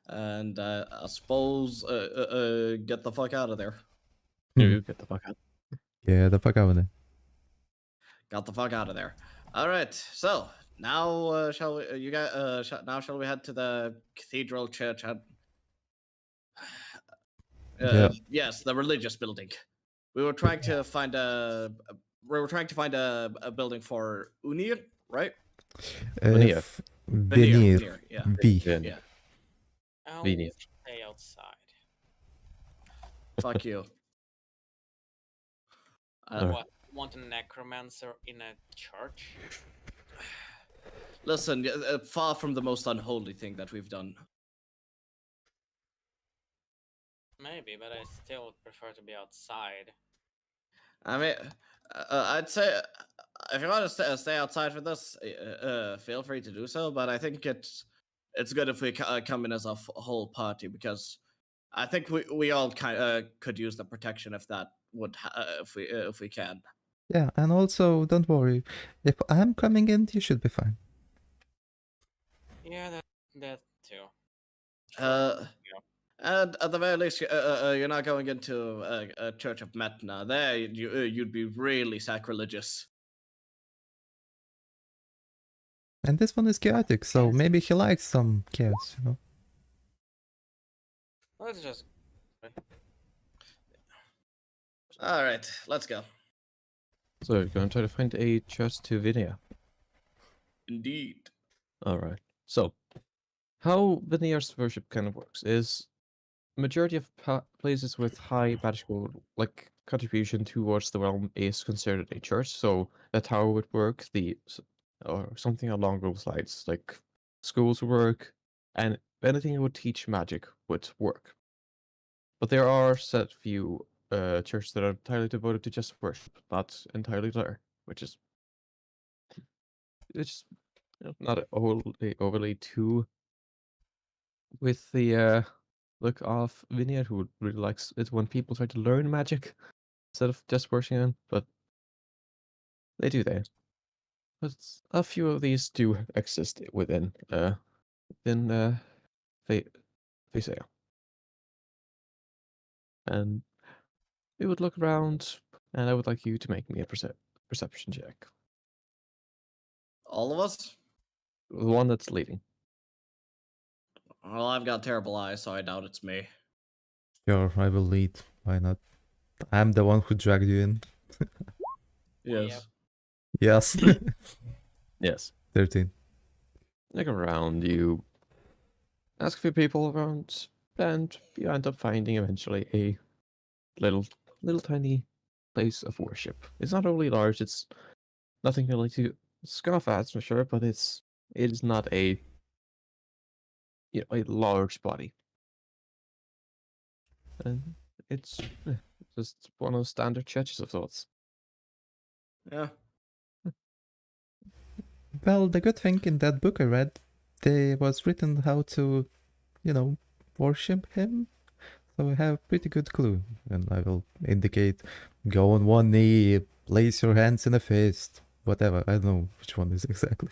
And I suppose get the fuck out of there. You get the fuck out. Yeah, the fuck out of it. Got the fuck out of there. All right. So now shall we? You guys. Now shall we head to the cathedral church? Yeah. Yes, the religious building. We were trying to find a. We were trying to find a building for Unir, right? Veneer. Veneer. Veneer, yeah. V. Then Yeah. I'll Venus. stay outside. Fuck you. Alright. What? Want a necromancer in a church? Listen, far from the most unholy thing that we've done. Maybe, but I still would prefer to be outside. I mean, I'd say if you want to stay outside for this, feel free to do so. But I think it's good if we come in as a whole party, because I think we all kind could use the protection if that would if we can. Yeah, and also, don't worry. If I'm coming in, you should be fine. Yeah, that too. And at the very least, you're not going into a church of Metna. There, you'd be really sacrilegious. And this one is chaotic, so maybe he likes some chaos, you know? Let's just. All right, let's go. So you're going to try to find a church to Veneer. Indeed. All right. So, how Veneer's worship kind of works is majority of places with high magical like contribution towards the realm is considered a church. So that's how it would work. Or something along those lines, like schools would work, and anything that would teach magic would work. But there are set few churches that are entirely devoted to just worship, not entirely there, which is it's not overly too with the look of Vineyard, who really likes it when people try to learn magic instead of just worshiping, but they do there. But a few of these do exist within Faisale. And you would look around, and I would like you to make me a perception check. All of us? The one that's leading. Well, I've got terrible eyes, so I doubt it's me. Sure, I will lead. Why not? I'm the one who dragged you in. Yes. Yes. Yes. 13. Look around, you ask a few people around, and you end up finding eventually a little tiny place of worship. It's not overly large, it's nothing really to scoff at for sure, but it is not a a large body. And it's just one of those standard churches of sorts. Yeah. Well, the good thing in that book I read, there was written how to, worship him. So I have pretty good clue. And I will indicate, go on one knee, place your hands in a fist, whatever. I don't know which one is exactly.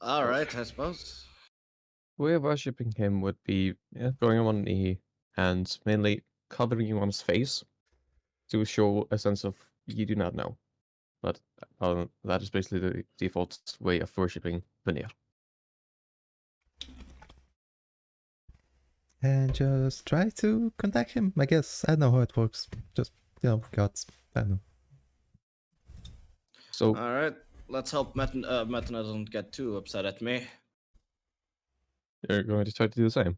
All right, I suppose. Way of worshipping him would be going on one knee and mainly covering you on his face to show a sense of you do not know. But that is basically the default way of worshipping Veneer. And just try to contact him, I guess. I don't know how it works. Just, gods. I don't know. So All right, let's hope Metna doesn't get too upset at me. you're going to try to do the same.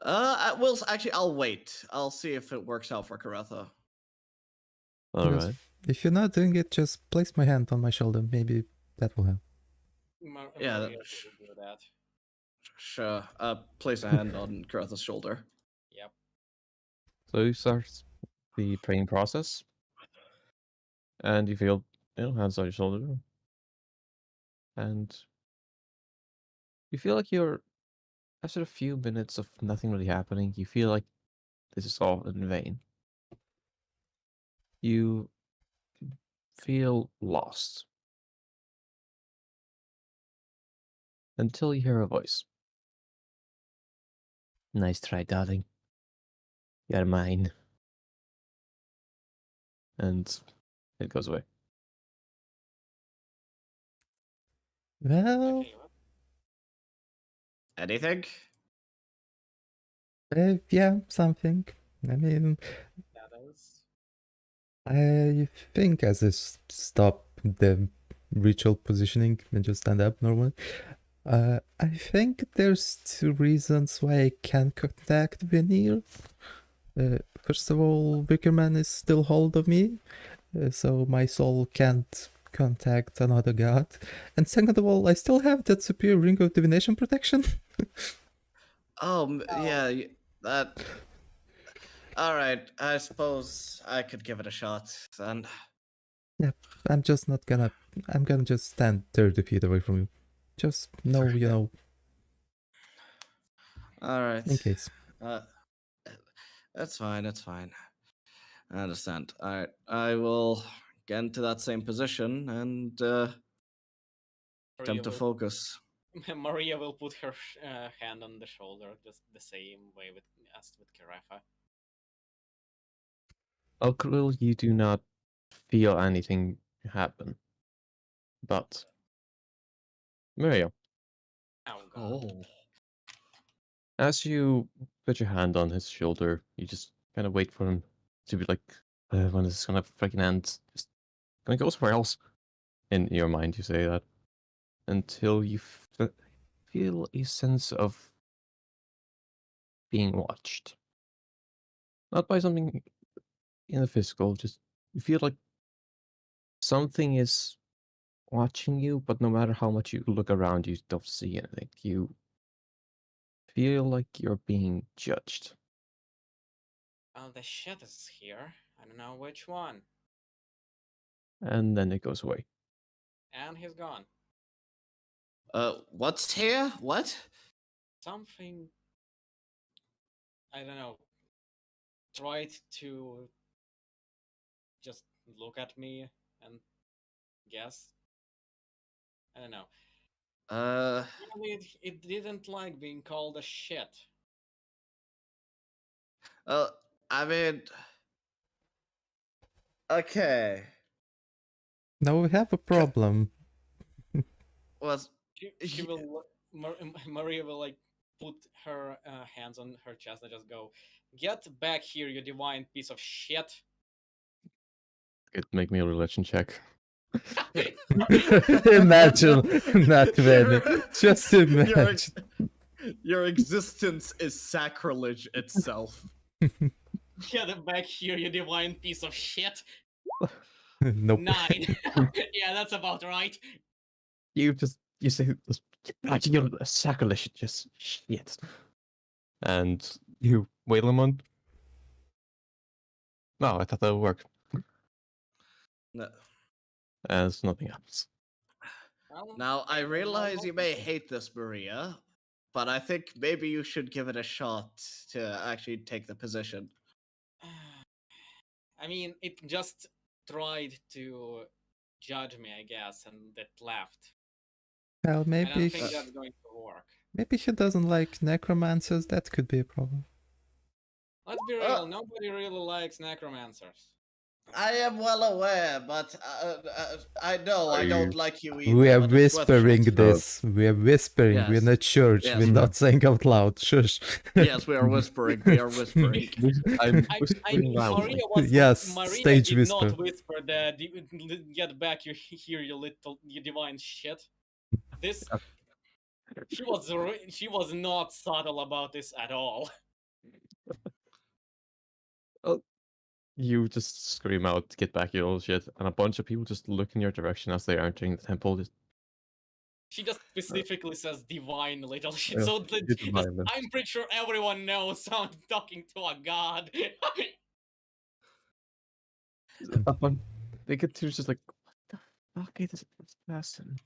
I'll wait. I'll see if it works out for Karatha. All Yes. right. If you're not doing it, just place my hand on my shoulder. Maybe that will help. Yeah, Maria will do that. Sure. Place a hand on Karatha's shoulder. Yep. So you start the praying process, and you feel hands on your shoulder, and you feel like you're after a few minutes of nothing really happening. You feel like this is all in vain. You feel lost until you hear a voice. Nice try, darling. You're mine. And it goes away. Well, Okay, Anything? yeah, something. I mean, that is. I think as I stop the ritual positioning and just stand up normally, I think there's two reasons why I can't contact Veneer. First of all, Wickerman is still hold of me, so my soul can't contact another god. And second of all, I still have that superior ring of divination protection. Oh, yeah, that. All right, I suppose I could give it a shot then. I'm just not gonna. I'm gonna just stand 30 feet away from you. Just know, All right. in case. Uh, that's fine. That's fine. I understand. All right, I will get into that same position and Maria attempt to will, focus. Maria will put her hand on the shoulder, just the same way as with Karafa. Alkaliel, you do not feel anything happen. But Muriel, Oh god. as you put your hand on his shoulder, you just kind of wait for him to be like, when is this gonna freaking end? Just gonna go somewhere else. In your mind, you say that until you feel a sense of being watched. Not by something in the physical, just you feel like something is watching you, but no matter how much you look around, you don't see anything. You feel like you're being judged. Oh, the shit is here. I don't know which one. And then it goes away. And he's gone. What's here? What? Something. I don't know. Tried to just look at me and guess. I don't know. Apparently it didn't like being called a shit. I mean, okay. Now we have a problem. Was She will Maria will like put her hands on her chest and just go, "Get back here, you divine piece of shit!" Could make me a religion check. Imagine not Veni. Just your, imagine. your existence is sacrilege itself. Get back here, you divine piece of shit! Nope. 9. Yeah, that's about right. You say this. You're a sacrilege, just shit. And you wait a month. No, I thought that would work. No. As nothing happens. Well, Now, I yeah, no, realize no, you may hate this, Maria, but I think maybe you should give it a shot to actually take the position. I mean, it just tried to judge me, I guess, and it left. Well, I don't maybe think that's going to work. maybe he doesn't like necromancers. That could be a problem. Let's be real, nobody really likes necromancers. I am well aware, but I know I Are don't you- like you either. We are but it's worth a whispering shot. this. We are whispering. We're Yes. in a church. Yes. We're not saying out loud. Shush. Yes, we are whispering. We are whispering. I'm I whispering mean, loudly. Yes, Maria stage did whisper. not whisper the "get back here, you divine shit." This she was not subtle about this at all. You just scream out, "Get back, you old shit!" And a bunch of people just look in your direction as they're entering the temple. Just She just specifically says "divine little shit," Yeah, so it's divine, then. I'm pretty sure everyone knows I'm talking to a god. a bunch, they get to just like, what the fuck is this person?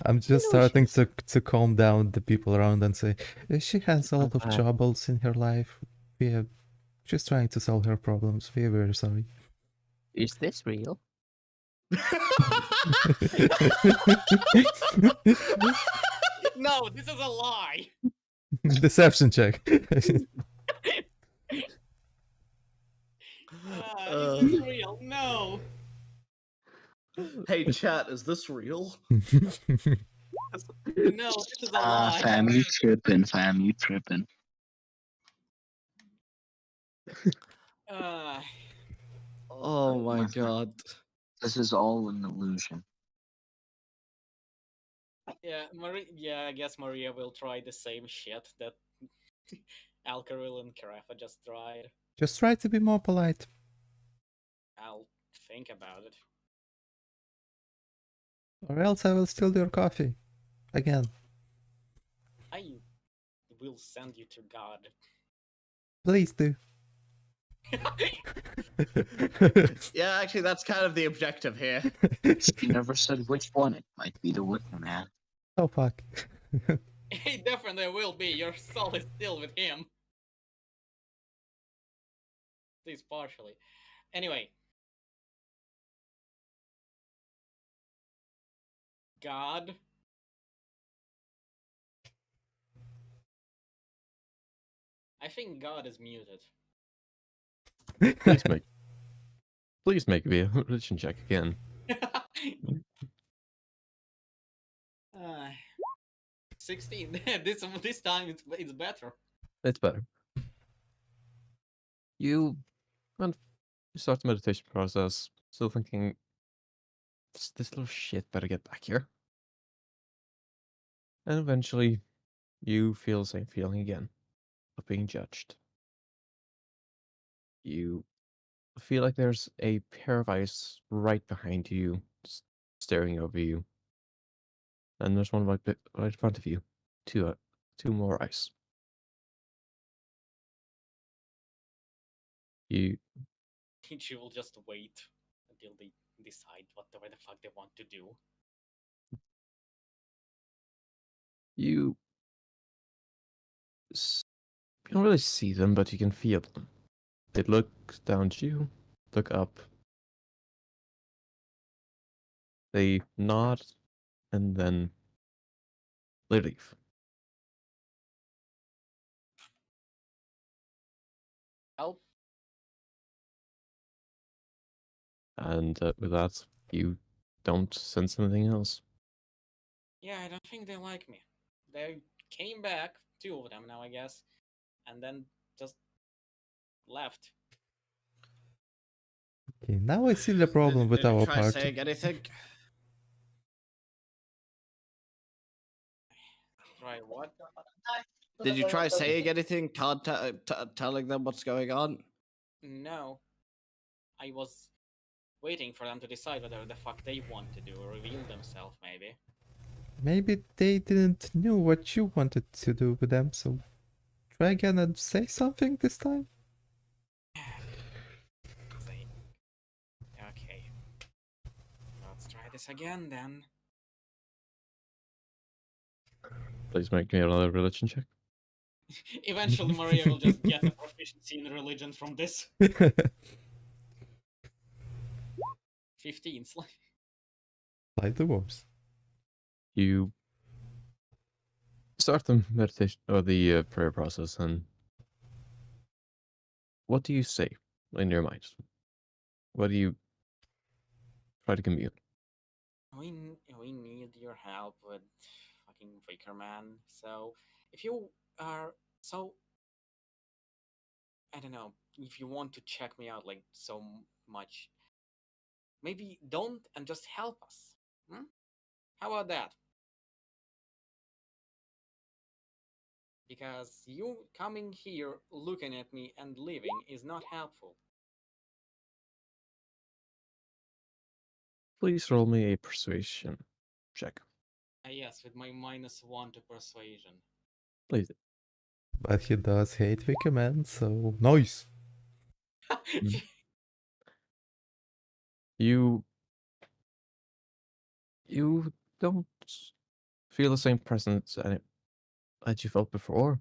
I'm just know, starting to calm down the people around and say, she has a lot of bad." troubles in her life. We are just trying to solve her problems. We are very sorry. Is this real? No, this is a lie. Deception check. Is this real? No. Hey, chat, is this real? No, this is a lie. Fam, you tripping, fam, you tripping. Oh my my friend. god. This is all an illusion. Yeah, I guess Maria will try the same shit that Alcaril and Carafa just tried. Just try to be more polite. I'll think about it. Or else I will steal your coffee. Again. I will send you to God. Please do. Yeah, actually, that's kind of the objective here. She never said which one. It might be the Wicker Man. Oh fuck. It definitely will be. Your soul is still with him. At least partially. Anyway. God. I think God is muted. Please make me a religion check again. 16. this time it's better. It's better. You start the meditation process, still thinking, this little shit better get back here. And eventually, you feel the same feeling again of being judged. You feel like there's a pair of eyes right behind you, staring over you. And there's one right in front of you. Two more eyes. You She will just wait until they decide whatever the fuck they want to do. you don't really see them, but you can feel them. They look down at you, look up. They nod, and then they leave. And with that, you don't sense anything else. Yeah, I don't think they like me. They came back, 2 of them now, I guess, and then just left. Okay, now I see the problem with Did you our try party. saying anything? Try what? Did you try saying anything? Telling them what's going on? No. I was waiting for them to decide whether the fuck they want to do, or reveal themselves, maybe. Maybe they didn't know what you wanted to do with them, so try again and say something this time. They... Okay. Let's try this again then. Please make me another religion check. Eventually, Maria will just get a proficiency in religion from this. 15. Like the worst. You start the meditation or the prayer process, and what do you say in your mind? What do you try to commune? We need your help with fucking Faker Man. So if you are so, I don't know, if you want to check me out like so much, maybe don't and just help us. Hmm? How about that? Because you coming here, looking at me and leaving is not helpful. Please roll me a persuasion check. Yes, with my -1 to persuasion. Please. But he does hate Wicker Man, so nice. You don't feel the same presence that you felt before,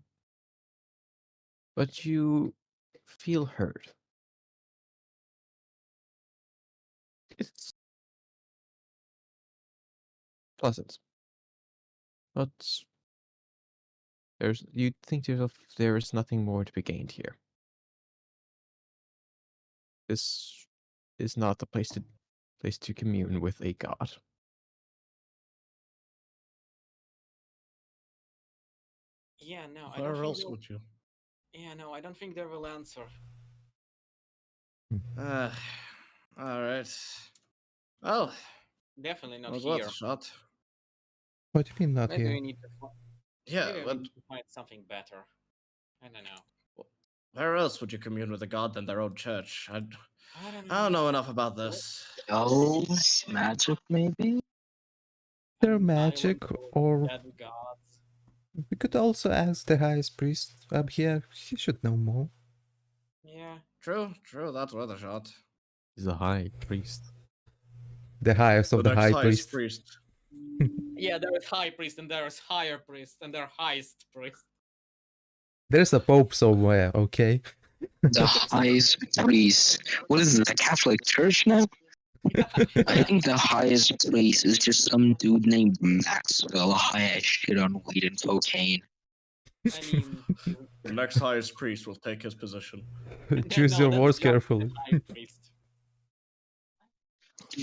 but you feel heard. It's pleasant, but you think to yourself there is nothing more to be gained here. This is not the place to commune with a god. Yeah, no, I don't Where think else they'll... would you? Yeah, no, I don't think they will answer. Uh, all right. Well, Definitely not was worth here. a shot. What do you mean not Maybe here? we need to. Yeah, Maybe we but need to find something better. I don't know. where else would you commune with a god than their own church? I don't I don't know know. enough about this. Ghosts, magic, maybe? They're An magic, island full of or dead gods. we could also ask the highest priest up here. He should know more. Yeah. True, that's worth a shot. He's a high priest. The highest of the next high highest priest. priest. Yeah, there is high priest and there is higher priest and there are highest priest. There's a pope somewhere, okay? The highest priest. What is it, the Catholic Church now? I think the highest priest is just some dude named Maxwell, high as shit on weed and cocaine. I mean, The next highest priest will take his position. Choose no, your that's words just the carefully. high priest.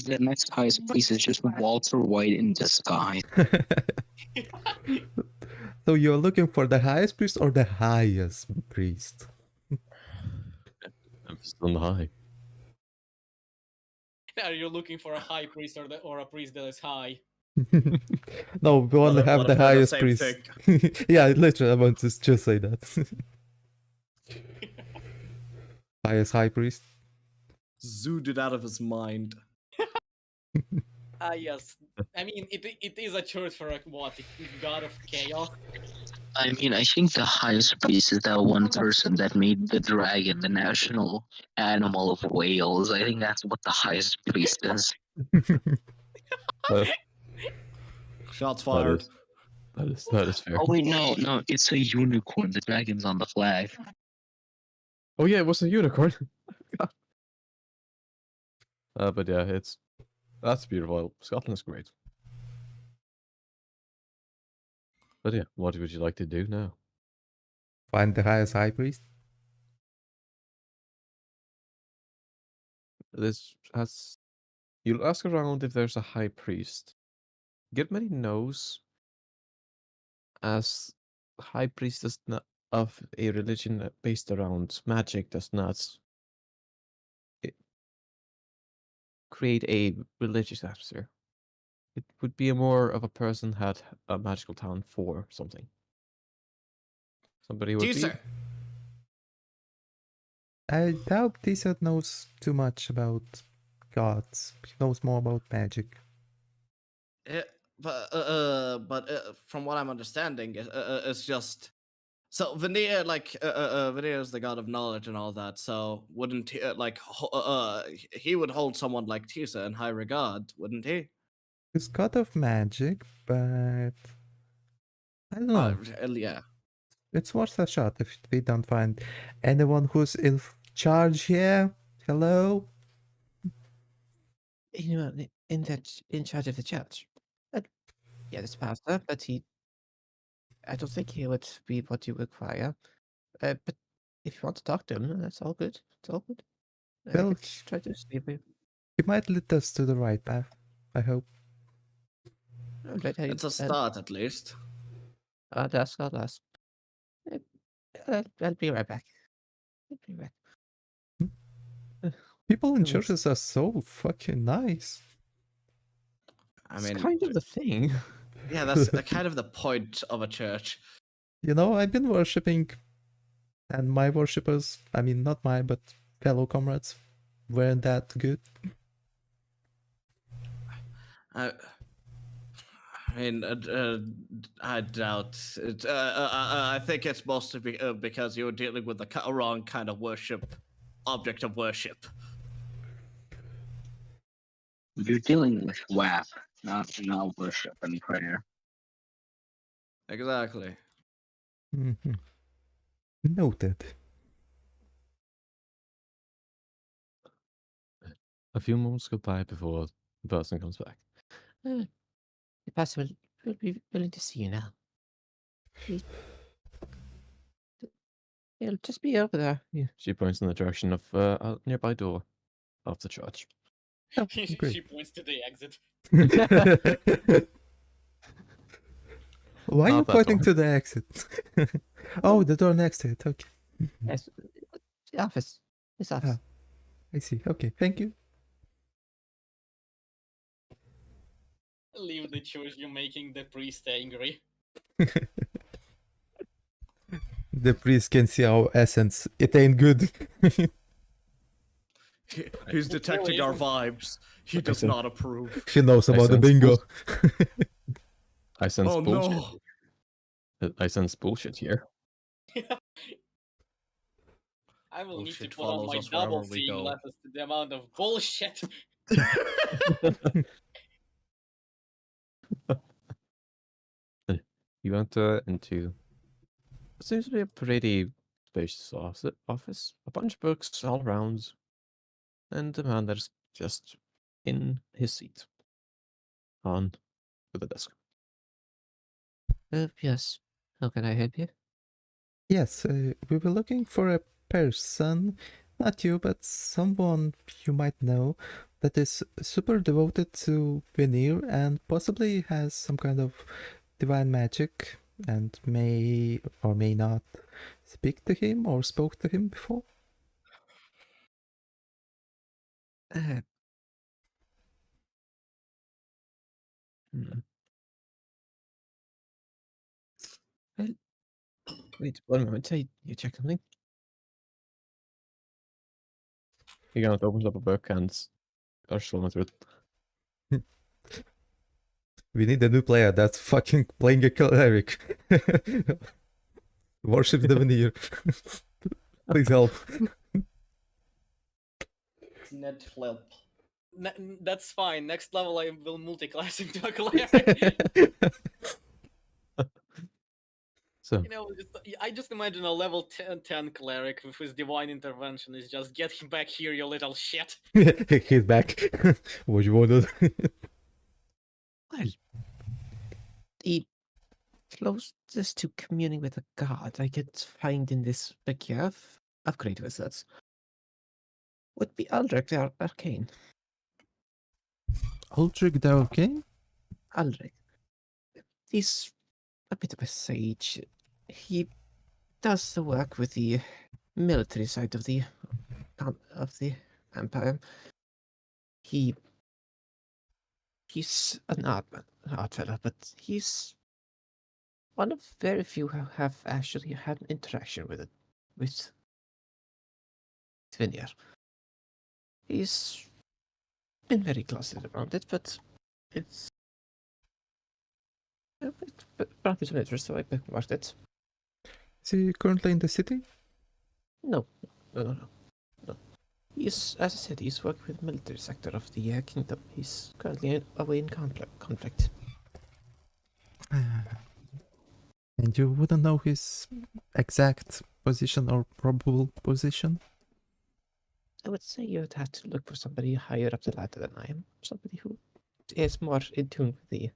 The next highest priest is just Walter White in disguise. So you're looking for the highest priest or the highest priest? Emphasis on the high. Are you looking for a high priest or a priest that is high? No, we only What have if the they're the highest same priest. Yeah, literally, I want to just say that. Highest high priest. Zooted out of his mind. Yes. I mean, it is a church for what? God of chaos? I mean, I think the highest priest is that one person that made the dragon the national animal of Wales. I think that's what the highest priest is. Uh, Shots that fired. that is fair. Oh wait, no, it's a unicorn. The dragon's on the flag. Oh yeah, it was a unicorn. But yeah, that's beautiful. Scotland's great. But yeah, what would you like to do now? Find the highest high priest. This has You'll ask around if there's a high priest. Get many no's, as high priest does not, of a religion based around magic does not create a religious atmosphere. It would be more of a person had a magical talent for something. Somebody would be. Teaser. I doubt Tisa knows too much about gods. He knows more about magic. But from what I'm understanding, it's just so Veneer, Veneer is the god of knowledge and all that. So wouldn't he, he would hold someone like Tisa in high regard, wouldn't he? He's god of magic, but I don't know. Yeah. It's worth a shot if we don't find anyone who's in charge here. Hello? Anyone in charge of the church? Yeah, this pastor, but I don't think he would be what you require. But if you want to talk to him, that's all good. It's all good. I Well, could try to see if we. he might lead us to the right path, I hope. It's a start, at least. I'll ask. I'll be right back. I'll be back. People in It was- churches are so fucking nice. I It's mean, kind of the thing. yeah, that's kind of the point of a church. You know, I've been worshipping, and my worshippers, I mean, not mine, but fellow comrades, weren't that good. I mean, I doubt it. I think it's mostly because you're dealing with the wrong kind of object of worship. You're dealing with WAP, not worship and prayer. Exactly. Mhm. Noted. A few moments go by before the person comes back. The pastor will be willing to see you now. He'll just be over there. Yeah. She points in the direction of a nearby door of the church. Oh, She great. points to the exit. Why are you Not that pointing door. to the exit? Oh, the door next to it. Okay, Yes, the office. This office. I see. Okay, thank you. Leave the church, you're making the priest angry. The priest can see our essence. It ain't good. He's detecting our vibes. He does Listen. not approve. She knows about the sense bingo. I sense Oh bullshit. no! I sense bullshit here. I will need to Bullshit put on follows my us wherever double we seeing go. glasses to the amount of bullshit. You enter into what seems to be a pretty spacious office. A bunch of books all around, and a man that's just in his seat on the desk. Yes. How can I help you? Yes, we were looking for a person, not you, but someone you might know that is super devoted to Veneer and possibly has some kind of divine magic and may or may not speak to him or spoke to him before. Hmm. Well, wait 1 moment. You check something. He kind of opens up a book and starts scrolling through it. We need a new player that's fucking playing a cleric. Worships the Veneer. Please help. Ned Flip. That's fine. Next level, I will multi-class into a cleric. So, You know, I just imagine a level 10 cleric with his divine intervention is just get him back here, you little shit. He's back. What you wanted? well, the closest to communing with a god I could find in this big of great wizards would be Aldrich the Arcane. Ulrich the Arcane? Ulrich. He's a bit of a sage. He does the work with the military side of the empire. He's an art fellow, but he's one of very few who have actually had an interaction with it, with Vineyard. He's been very closeted around it, but it's brought me some interest, so I watched it. Is he currently in the city? No. He's, as I said, he's working with the military sector of the kingdom. He's currently away in conflict. And you wouldn't know his exact position or probable position? I would say you'd have to look for somebody higher up the ladder than I am. Somebody who is more in tune with the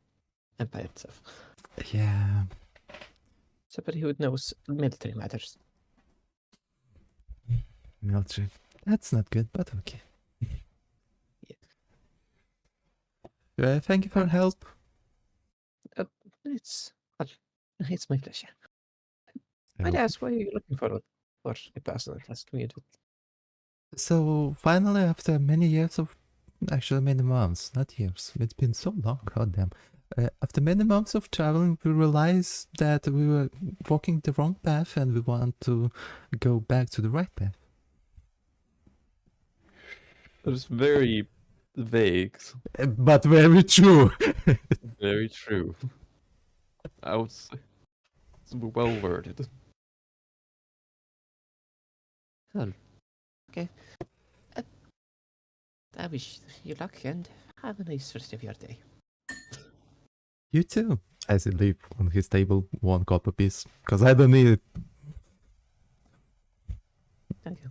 empire itself. Yeah. Somebody who knows military matters. Military. That's not good, but okay. Thank you for help. It's my pleasure. I'd ask, why are you looking for a person that has commuted? So finally, after many years of, actually many months, not years, it's been so long, goddamn. After many months of traveling, we realized that we were walking the wrong path and we want to go back to the right path. It's very vague. But very true. Very true. I would say it's well worded. Oh, okay. I wish you luck and have a nice rest of your day. You too. As he leave on his table 1 copper piece, because I don't need it. Thank you.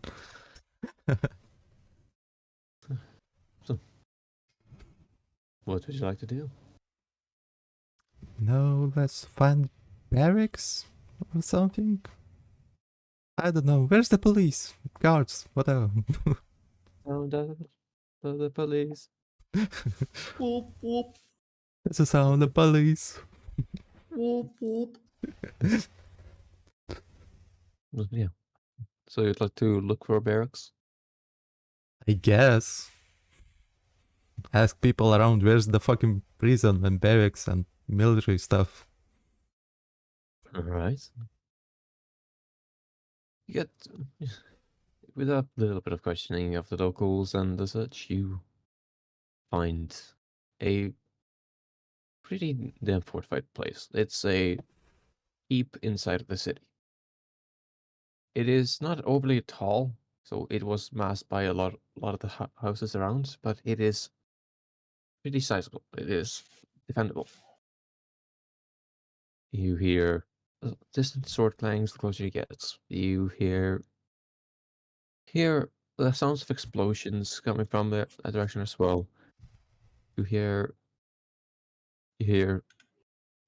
So, what would you like to do? No, let's find barracks or something. I don't know. Where's the police? Guards, whatever. Sound of the police. Whoop whoop That's the sound of police. whoop whoop. Yeah. So you'd like to look for barracks? I guess. Ask people around where's the fucking prison and barracks and military stuff. Alright. You get, with a little bit of questioning of the locals and the such, you find a pretty damn fortified place. It's a keep inside of the city. It is not overly tall, so it was masked by a lot of the houses around, but it is pretty sizable. It is defendable. You hear distant sword clangs the closer you get. You hear the sounds of explosions coming from that direction as well. You hear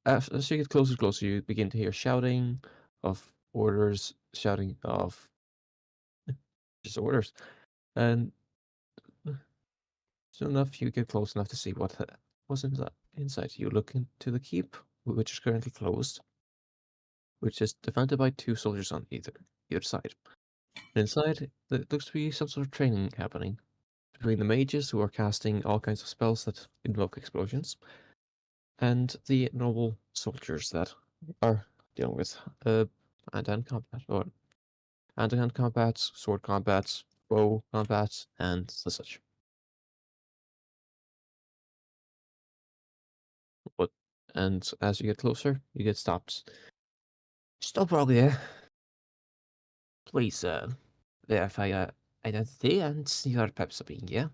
as you get closer and closer, you begin to hear shouting of orders, shouting of just orders, and soon enough you get close enough to see what was inside. You look into the keep, which is currently closed, which is defended by 2 soldiers on either side. Inside, there looks to be some sort of training happening between the mages who are casting all kinds of spells that invoke explosions, and the normal soldiers that are dealing with hand-to-hand combat, or hand-to-hand combats, sword combats, bow combats, and the such. And as you get closer, you get stopped. Stop right there. Please, verify your identity and your peps being, yeah?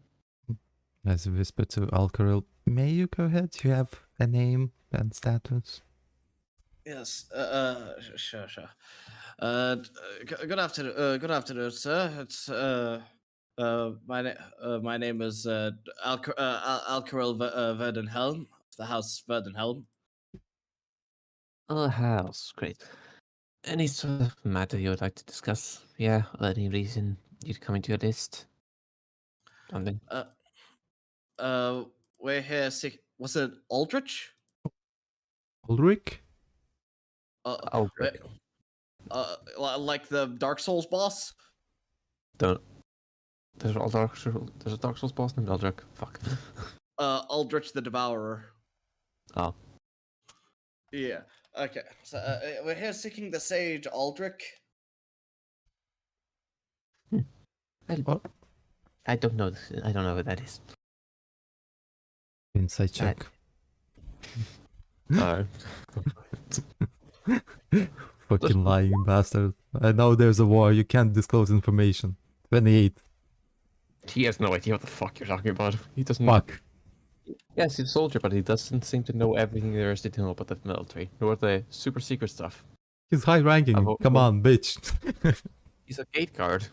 As a whisper to Alcaril, may you go ahead? You have a name and status. Yes. Sure. Good afternoon, sir. It's my name is Alcaril Verdenhelm of the House Verdenhelm. Oh, house, great. Any sort of matter you would like to discuss? Yeah, or any reason you'd come into your list? Something? we're here. Was it Aldrich? Ulrich? Wait, like the Dark Souls boss. Don't. There's a Dark Souls boss named Eldrick. Fuck. Aldrich the Devourer. Oh. Yeah. Okay. So we're here seeking the sage Aldrich. What? I don't know. I don't know what that is. Inside check. Fucking lying bastard. I know there's a war, you can't disclose information. 28. He has no idea what the fuck you're talking about. He doesn't. Fuck. Yes, he's a soldier, but he doesn't seem to know everything there is to know about the military, nor the super secret stuff. He's high ranking. Come on, bitch. He's a gate guard.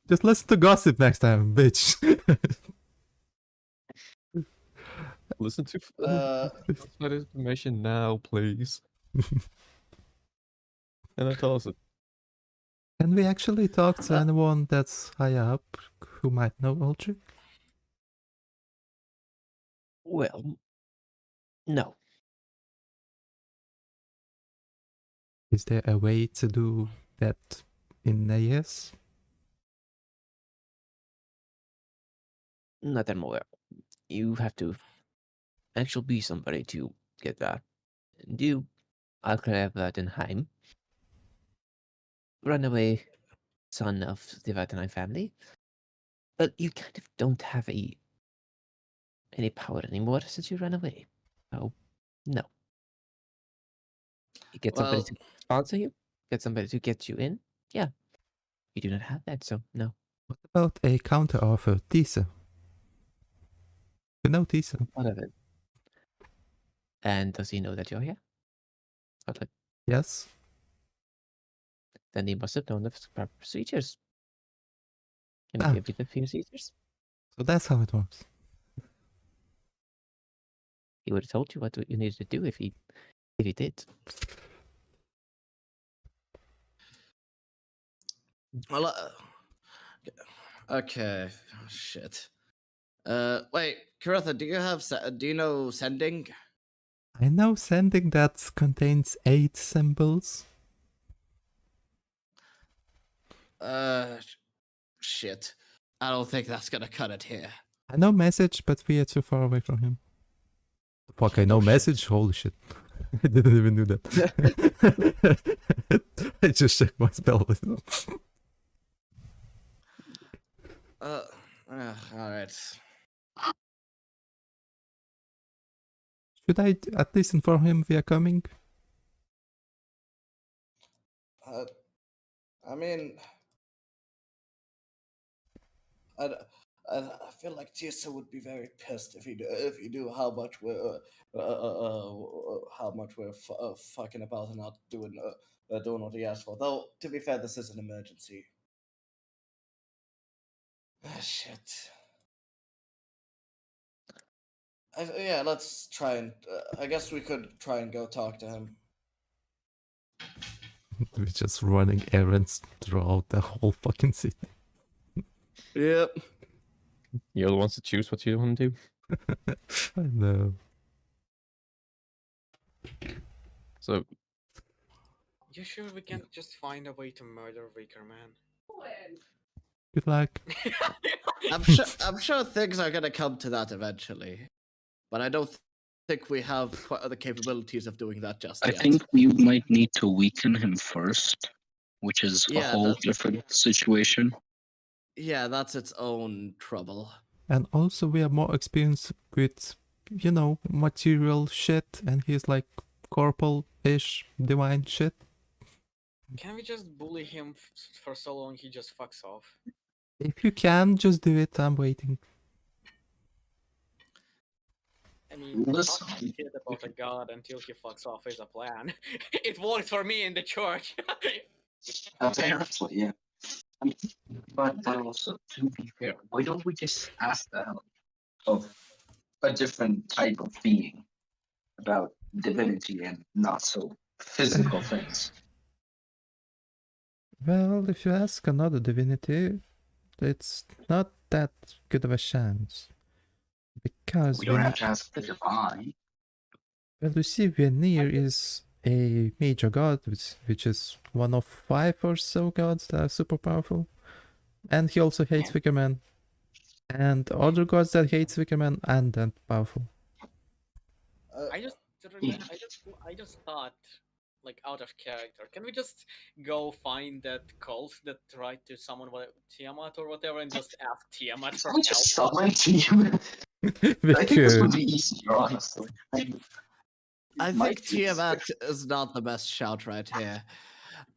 Just listen to gossip next time, bitch. Listen to that information now, please. And then tell us it. Can we actually talk to anyone that's high up who might know Ulrich? Well, no. Is there a way to do that in AS? Not that I'm aware. You have to actually be somebody to get that. I'll grab Vatenheim. Runaway son of the Vatenheim family. But you kind of don't have any power anymore since you ran away. So, no. You get somebody to sponsor you, get somebody to get you in. Yeah. You do not have that, so no. What about a counter offer, Tisa? You know Tisa. What of it? And does he know that you're here? Okay. Yes. Then he must have known the proper procedures. Can Ah. he give you the procedures? So that's how it works. He would have told you what you needed to do if he did. Well, okay. Oh, shit. Wait, Karatha, do you know sending? I know sending that contains 8 symbols. Shit. I don't think that's gonna cut it here. I know message, but we are too far away from him. Fuck, I know Oh, shit. message? Holy shit. I didn't even do that. I just checked my spell list. Alright. Should I at least inform him we are coming? I mean, I feel like Tisa would be very pissed if he knew how much we're fucking about and not doing what he asked for. Though to be fair, this is an emergency. Shit. Yeah, let's try and. I guess we could try and go talk to him. We're just running errands throughout the whole fucking city. Yep. You're the ones to choose what you want to do. I know. So, You sure we can't just find a way to murder Vicar Man? Good luck. I'm sure things are gonna come to that eventually, but I don't think we have quite the capabilities of doing that just I yet. think we might need to weaken him first, which is a Yeah, whole different situation. Yeah, that's its own trouble. And also we are more experienced with, you know, material shit, and he's like corporal-ish divine shit. Can we just bully him for so long he just fucks off? If you can, just do it. I'm waiting. I mean, Listen. talking shit about a god until he fucks off is a plan. It worked for me in the church. Apparently, yeah. I mean, but also, to be fair, why don't we just ask the help of a different type of being about divinity and not so physical things? Well, if you ask another divinity, it's not that good of a chance. Because We don't have to ask the divine. well, you see, Veneer is a major god, which is one of 5 or so gods that are super powerful. And he also hates Wickerman. And other gods that hates Wickerman and that powerful. I just I just thought, like, out of character. Can we just go find that cult that tried to summon Tiamat or whatever, and just ask Tiamat for I help? just summon to you. We I think this would could. be easier, honestly. I Might think be easier. Tiamat is not the best shout right here.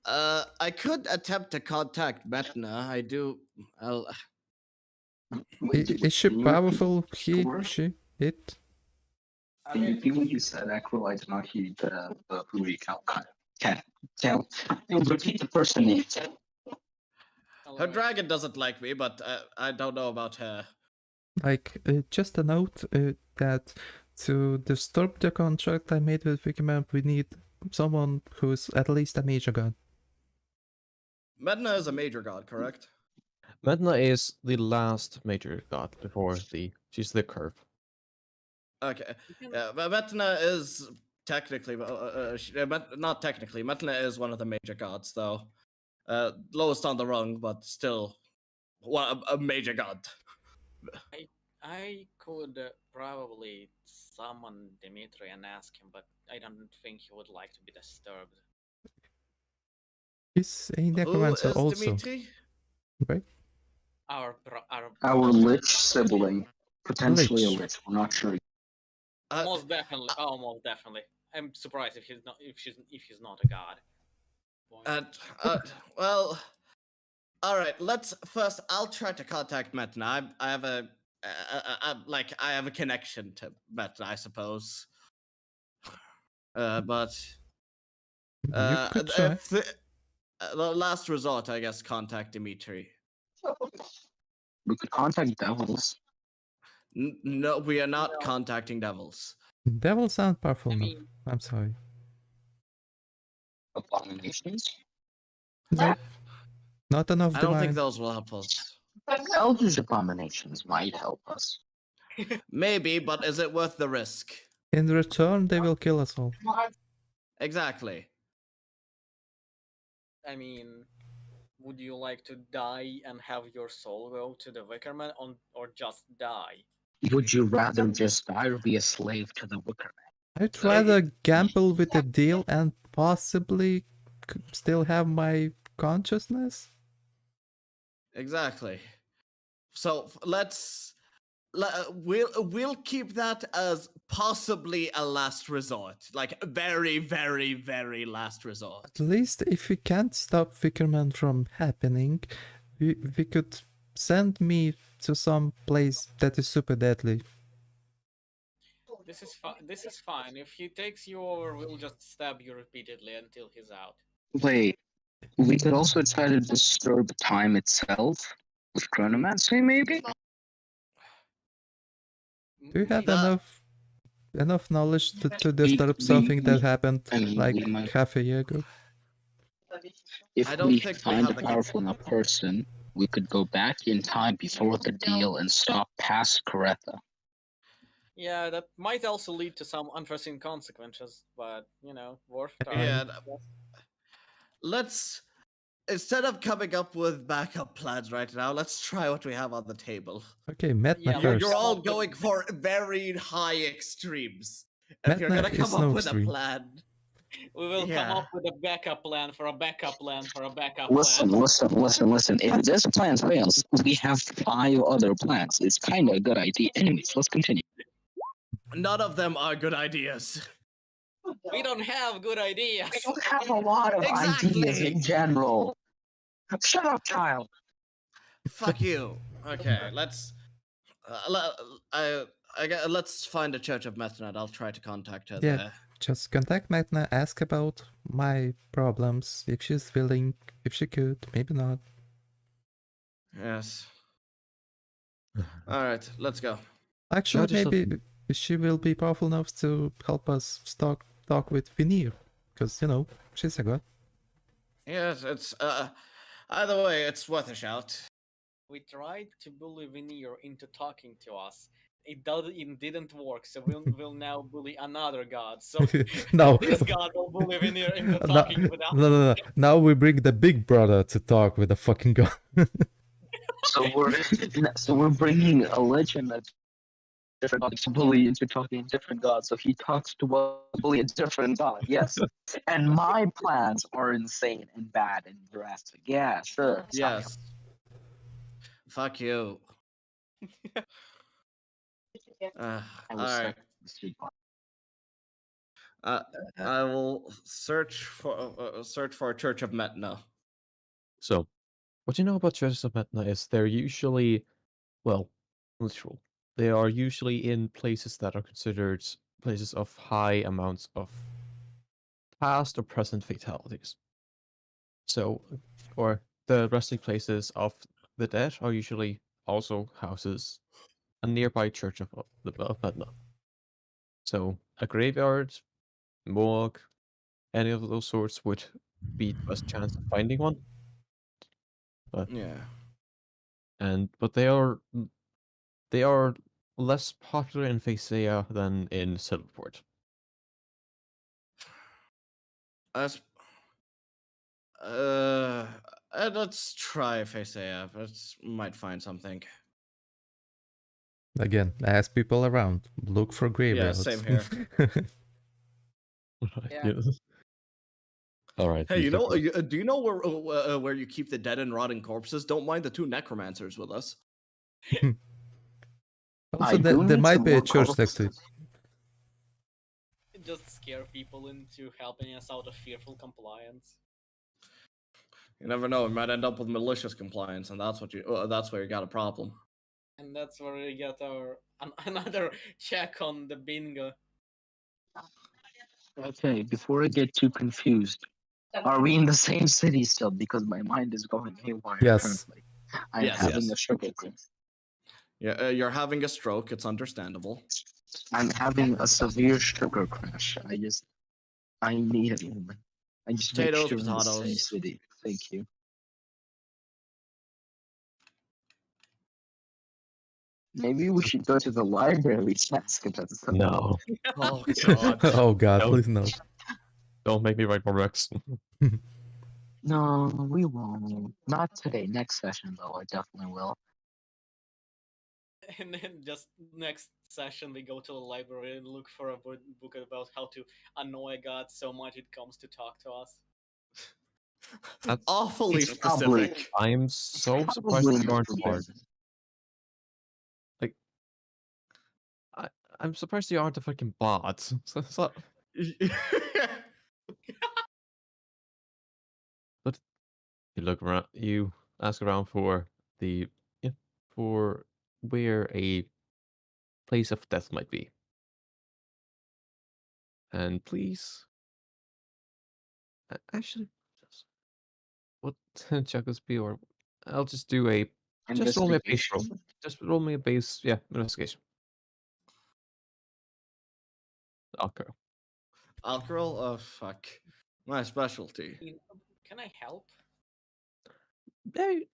I could attempt to contact Metna. I do. Well, Is she Can you repeat powerful? the He, word? she, it? Can you repeat what you said, Aquil? I did not hear the Rudy count. Can you repeat the person name? her dragon doesn't like me, but I don't know about her. Like, just a note that to disturb the contract I made with Wickerman, we need someone who's at least a major god. Medna is a major god, correct? Medna is the last major god before she's the curve. Okay. Yeah, Metna is technically, not technically. Metna is one of the major gods, though. Lowest on the rung, but still a major god. I could probably summon Dimitri and ask him, but I don't think he would like to be disturbed. He's a Who necromancer is also, Dimitri? right? Our lich sibling. Potentially a Lich. lich. We're not sure. Most definitely. Oh, most definitely. I'm surprised if he's not a god. Well, all right. Let's first. I'll try to contact Metna. I have I have a connection to Metna, I suppose. But You could try. if the last resort, I guess, contact Dimitri. We could contact devils. No, we are not No. contacting devils. Devils aren't powerful I enough. mean, I'm sorry. Abominations. Nope. Not enough I don't think divine. those will help us. Eldritch abominations might help us. Maybe, but is it worth the risk? In return, they will kill us all. Exactly. I mean, would you like to die and have your soul go to the Wickerman, or just die? Would you rather just die or be a slave to the Wicker I'd rather gamble with a deal and possibly still have my consciousness. Exactly. So we'll keep that as possibly a last resort, like very, very, very last resort. At least if we can't stop Wickerman from happening, we could send me to some place that is super deadly. This is fine. If he takes you over, we'll just stab you repeatedly until he's out. Wait, we could also try to disturb time itself with chronomancy, maybe? Do you have That- enough knowledge to disturb something that happened I mean, like we might- half a year ago? If I don't we think we find a have the powerful enough person, we could go back in time before the deal and stop past Caretha. Yeah, that might also lead to some unforeseen consequences, but worth Yeah. trying. Yeah. Let's, instead of coming up with backup plans right now, let's try what we have on the table. Okay, Metna Yeah, first. You're all going for very high extremes. If you're Metna gonna come is up no with extreme. a plan, We will come Yeah. up with a backup plan for a backup plan for a backup Listen, plan. listen. If this plan fails, we have 5 other plans. It's kind of a good idea. Anyways, let's continue. none of them are good ideas. We don't have good ideas. We don't have a lot of Exactly. ideas in general. Shut up, child. Fuck you. Okay, let's. Let's find a Church of Method. I'll try to contact her Yeah. there. Just contact Metna, ask about my problems, if she's willing, if she could, maybe not. Yes. All right, let's go. Actually, just a- maybe she will be powerful enough to help us talk with Veneer, because, she's a god. Yes, it's either way, it's worth a shout. We tried to bully Veneer into talking to us. it didn't work, so we'll now bully another god. So No. this god will bully in the No, talking no, without. no. Now we bring the big brother to talk with the fucking gun. So we're bringing a legend that's different god to bully into talking different gods. So he talks to a bully a different god. Yes, and my plans are insane and bad and drastic. Yeah, sure. Yes. Fuck you. I All will right. suck this dude. I will search for a Church of Metna. So, what you know about churches of Metna is they're usually, well, literal. They are usually in places that are considered places of high amounts of past or present fatalities. So, or the resting places of the dead are usually also houses a nearby church of Metna. So, a graveyard, morgue, any of those sorts would be the best chance of finding one. But Yeah. but they are less popular in Phasea than in Silverport. As let's try Phasea. Let's might find something. Again, ask people around. Look for Yeah, graveyards. same here. Yeah. All right. Hey, beautiful. do you know where you keep the dead and rotting corpses? Don't mind the two necromancers with us. Also, I there do need might some be a more church next to it. corpses. Just scare people into helping us out of fearful compliance. You never know. We might end up with malicious compliance, and that's where you got a problem. And that's where we get our another check on the bingo. Okay, before I get too confused, are we in the same city still? Because my mind is going haywire Yes. currently. I'm Yes, having yes. a sugar crash. Yeah, you're having a stroke. It's understandable. I'm having a severe sugar crash. I need a moment. I just make Potatoes, sure I'm in the same potatoes. city. Thank you. Maybe we should go to the library to ask about something. No, Oh god. Oh god, No. please no. don't make me write more Rex. No, we won't. Not today. Next session, though, I definitely will. And then just next session we go to the library and look for a book about how to annoy a god so much it comes to talk to us. That's Awfully It's probably- specific. I'm so surprised Probably that you aren't not hard. I'm surprised you aren't a fucking bot. But you look around, you ask around for for where a place of death might be, and please, actually, what check this be? Or I'll just do a just roll me a base roll. Investigation. Just roll me a base, investigation. Okay. Alcohol? Oh fuck. My specialty. Can I help?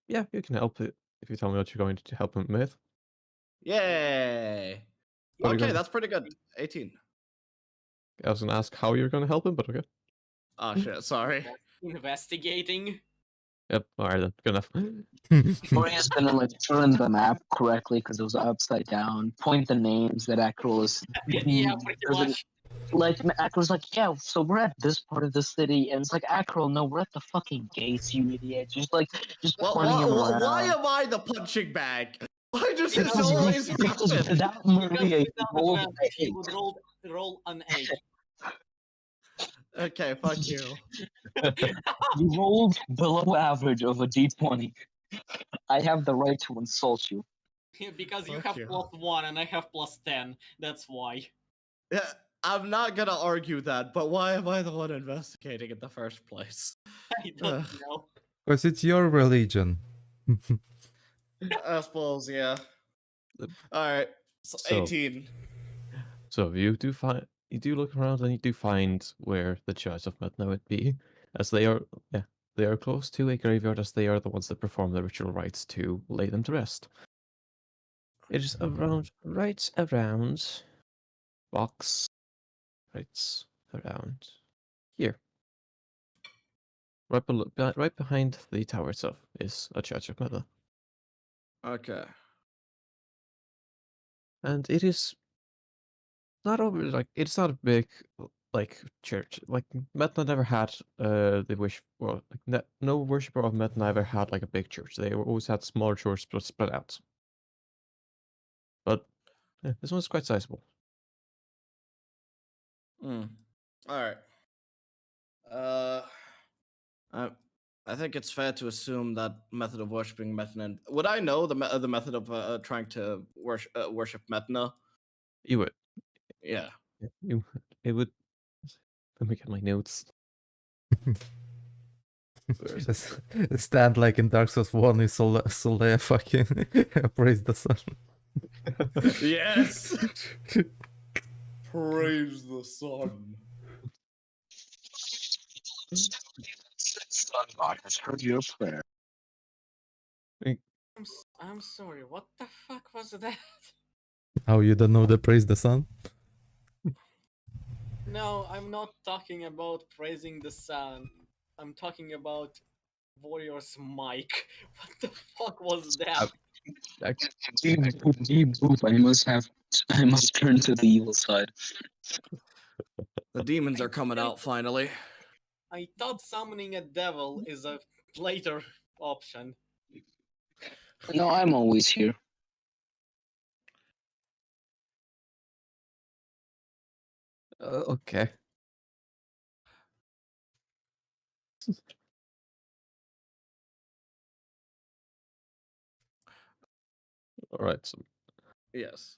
Yeah, you can help it if you tell me what you're going to help him with. Yay. What are you Okay, gonna- that's pretty good. 18. I was gonna ask how you're gonna help him, but okay. Oh shit, sorry. Investigating. Yep. All right then. Good enough. Tori's gonna like turn the map correctly because it was upside down. Point the names that Akril is. Yeah, pretty doesn't- much. Like Akril's like, yeah, so we're at this part of the city, and it's like Akril, no, we're at the fucking gates, you idiot. Just Well, pointing him around. why am I the punching bag? Why does this Because always because happen? without Because Maria, he without rolled advantage, an he 8. would roll an 8. Okay, fuck you. You rolled below average of a d20. I have the right to insult you. Because you Fuck have you. +1 and I have +10. That's why. Yeah, I'm not gonna argue that, but why am I the one investigating in the first place? I don't Ugh. know. Because it's your religion. I suppose, yeah. Alright, so So- 18. So you do look around and you do find where the Church of Metna would be, as they are close to a graveyard, as they are the ones that perform the ritual rites to lay them to rest. It is around, right around, box, right around here. Right behind the tower itself is a church of Mother. Okay. And it is not over, like, it's not a big, like, church. Like, Metna never had the wish, well, like, no worshiper of Metna ever had, like, a big church. They always had smaller churches but spread out. But yeah, this one's quite sizable. All right. Uh, I, I think it's fair to assume that method of worshiping Metna. Would I know the method of trying to worship Metna? You would. Yeah. You, it would. Let me get my notes. Where is it? Stand like in Dark Souls 1 is Solea fucking praise the sun. Yes. Praise the sun. God has heard your prayer. I'm sorry. What the fuck was that? Oh, you don't know the praise the sun? No, I'm not talking about praising the sun. I'm talking about Warrior's mic. What the fuck was that? Deep boop. I must turn to the evil side. The demons are coming out finally. I thought summoning a devil is a later option. No, I'm always here. Okay. All right. So Yes.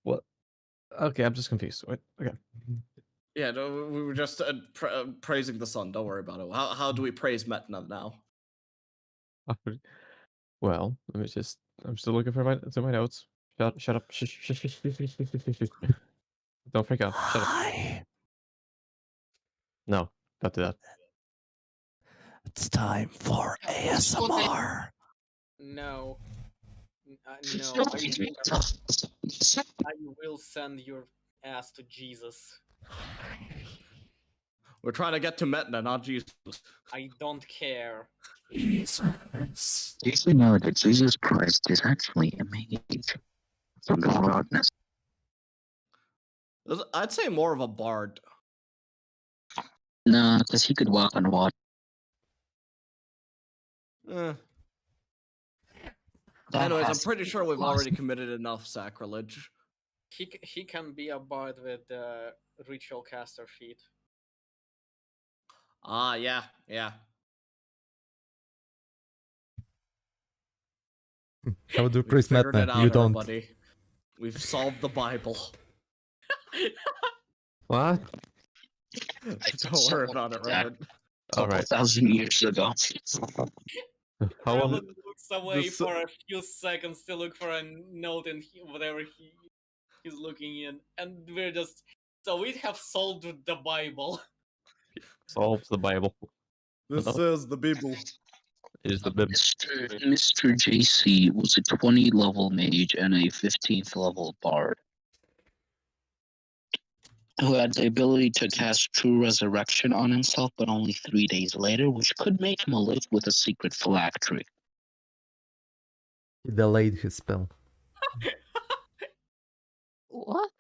what? Okay, I'm just confused. Wait. Okay. Yeah, no, we were just praising the sun. Don't worry about it. How do we praise Metna now? Well, let me just. I'm still looking for my notes. Shut up. Shh. Don't freak out. Shut up. Hi. No, don't do that. It's time for ASMR. No. No, I will send your ass to Jesus. We're trying to get to Metna, not Jesus. I don't care. Jesus. Do you know that Jesus Christ is actually a mage from the darkness? I'd say more of a bard. Nah, because he could walk on water. Eh. That Anyways, I'm has pretty sure we've lost already committed enough sacrilege. He can be a bard with the ritual caster feat. Ah, yeah. How do We praise figured it Metna? out, You don't. everybody. We've solved the Bible. What? Don't worry about it, Reverend. All right. 1,000 years ago. How long? Revan looks away This- for a few seconds to look for a note in whatever he's looking in, and we're just so we have solved the Bible. Solves the Bible. This No. is the Bible. It is the Bible. Mr. JC was a 20 level mage and a 15th level bard who had the ability to cast True Resurrection on himself, but only 3 days later, which could make him a lich with a secret phylactery. He delayed his spell. What?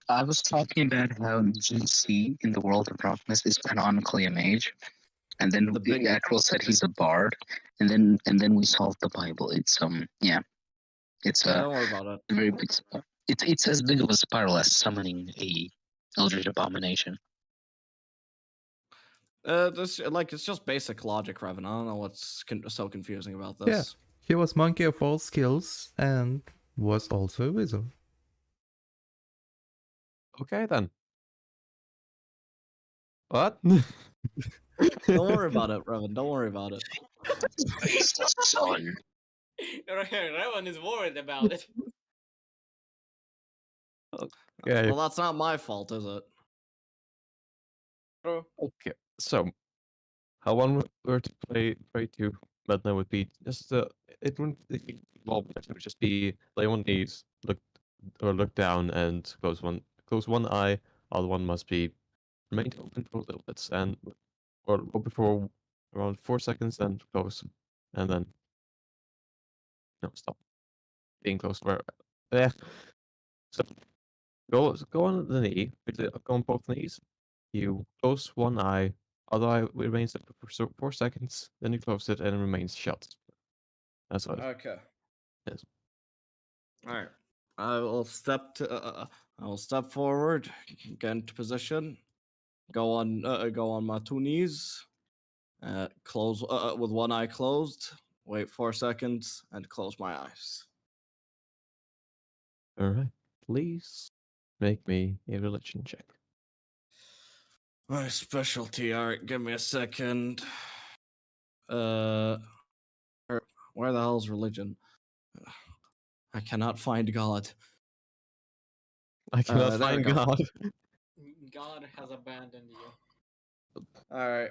I was talking about how JC in the world of darkness is canonically a mage, and then The big- Ackrell said he's a bard, and then we solved the Bible. It's it's Yeah, a don't worry about it. very big. It's as big of a spiral as summoning a eldritch abomination. It's just basic logic, Revan. I don't know what's so confusing about this. Yeah. He was monkey of all skills and was also a wizard. Okay then. What? Don't worry about it, Revan. Don't worry about it. Son. Revan is worried about it. Okay. Well, that's not my fault, is it? True. Okay. So, how one were to pray to but that would be just it wouldn't involve much. It would just be like one needs look down and close one eye. Other one must be remained open for a little bit and or open for around 4 seconds, then close, and then no stop being closed. Where yeah, so go on the knee, go on both knees. You close one eye, other eye remains open for 4 seconds, then you close it and it remains shut. That's what. Okay. Yes. All right. I will I will step forward, get into position, go on my two knees, close with one eye closed. Wait 4 seconds and close my eyes. All right. Please make me a religion check. My specialty. All right, give me a second. Uh, where the hell's religion? I cannot find God. I cannot there we find go. God. God has abandoned you. All right.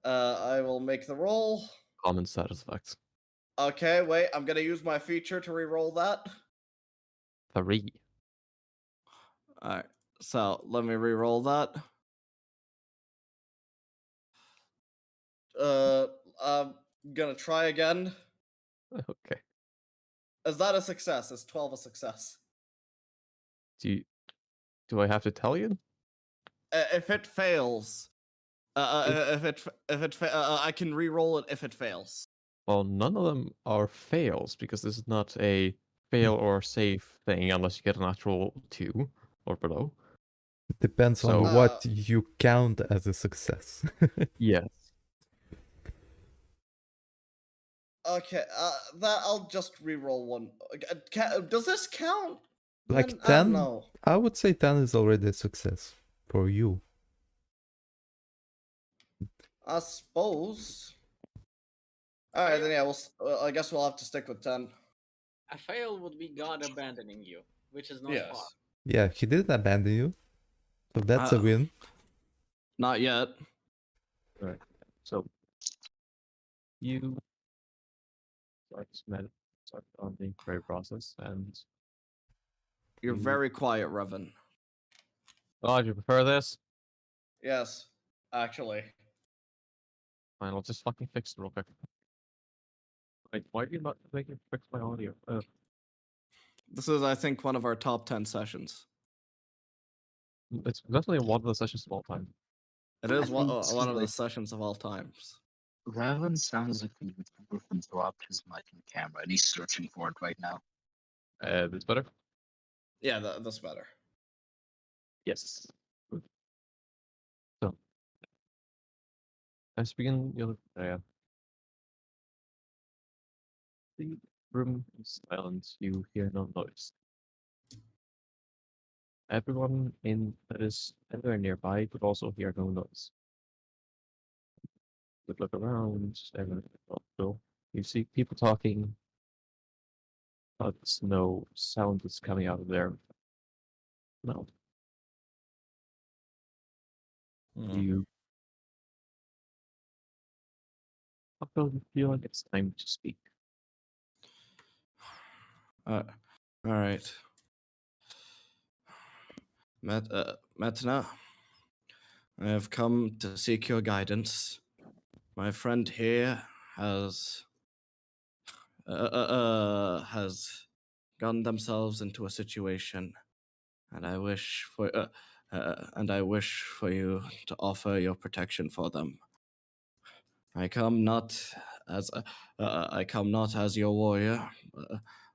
I will make the roll. Common status effects. Okay, wait. I'm gonna use my feature to re-roll that. 3. All right. So let me re-roll that. I'm gonna try again. Okay. Is that a success? Is 12 a success? Do I have to tell you? If it fails, I can re-roll it if it fails. Well, none of them are fails because this is not a fail or save thing unless you get a natural 2 or below. It depends So- on what you count as a success. Yes. Okay, that I'll just re-roll one. Does this count? Like Man, I 10? don't know. I would say 10 is already a success for you. I suppose. All right, then yeah. I guess we'll have to stick with 10. A fail would be God abandoning you, which is not Yes. far. Yeah, he didn't abandon you. So that's a win. Not yet. Right. So you start on the prayer process, and You're You- very quiet, Revan. oh, do you prefer this? Yes, actually. Fine, I'll just fucking fix it real quick. Wait, why do you not make it fix my audio? This is, I think, one of our top 10 sessions. It's definitely one of the sessions of all time. It is I one, think this one is of the like- sessions of all times. Raven sounds like a YouTuber who dropped his mic and camera, and he's searching for it right now. This better? Yeah, that's better. Yes. Good. So, let's begin your prayer. The room is silent. You hear no noise. Everyone that is anywhere nearby could also hear no noise. You look around, everyone also. You see people talking, but no sound is coming out of their mouth. You feel like it's time to speak. All right. Matna, I have come to seek your guidance. My friend here has gotten themselves into a situation, and I wish for you to offer your protection for them. I come not as your warrior,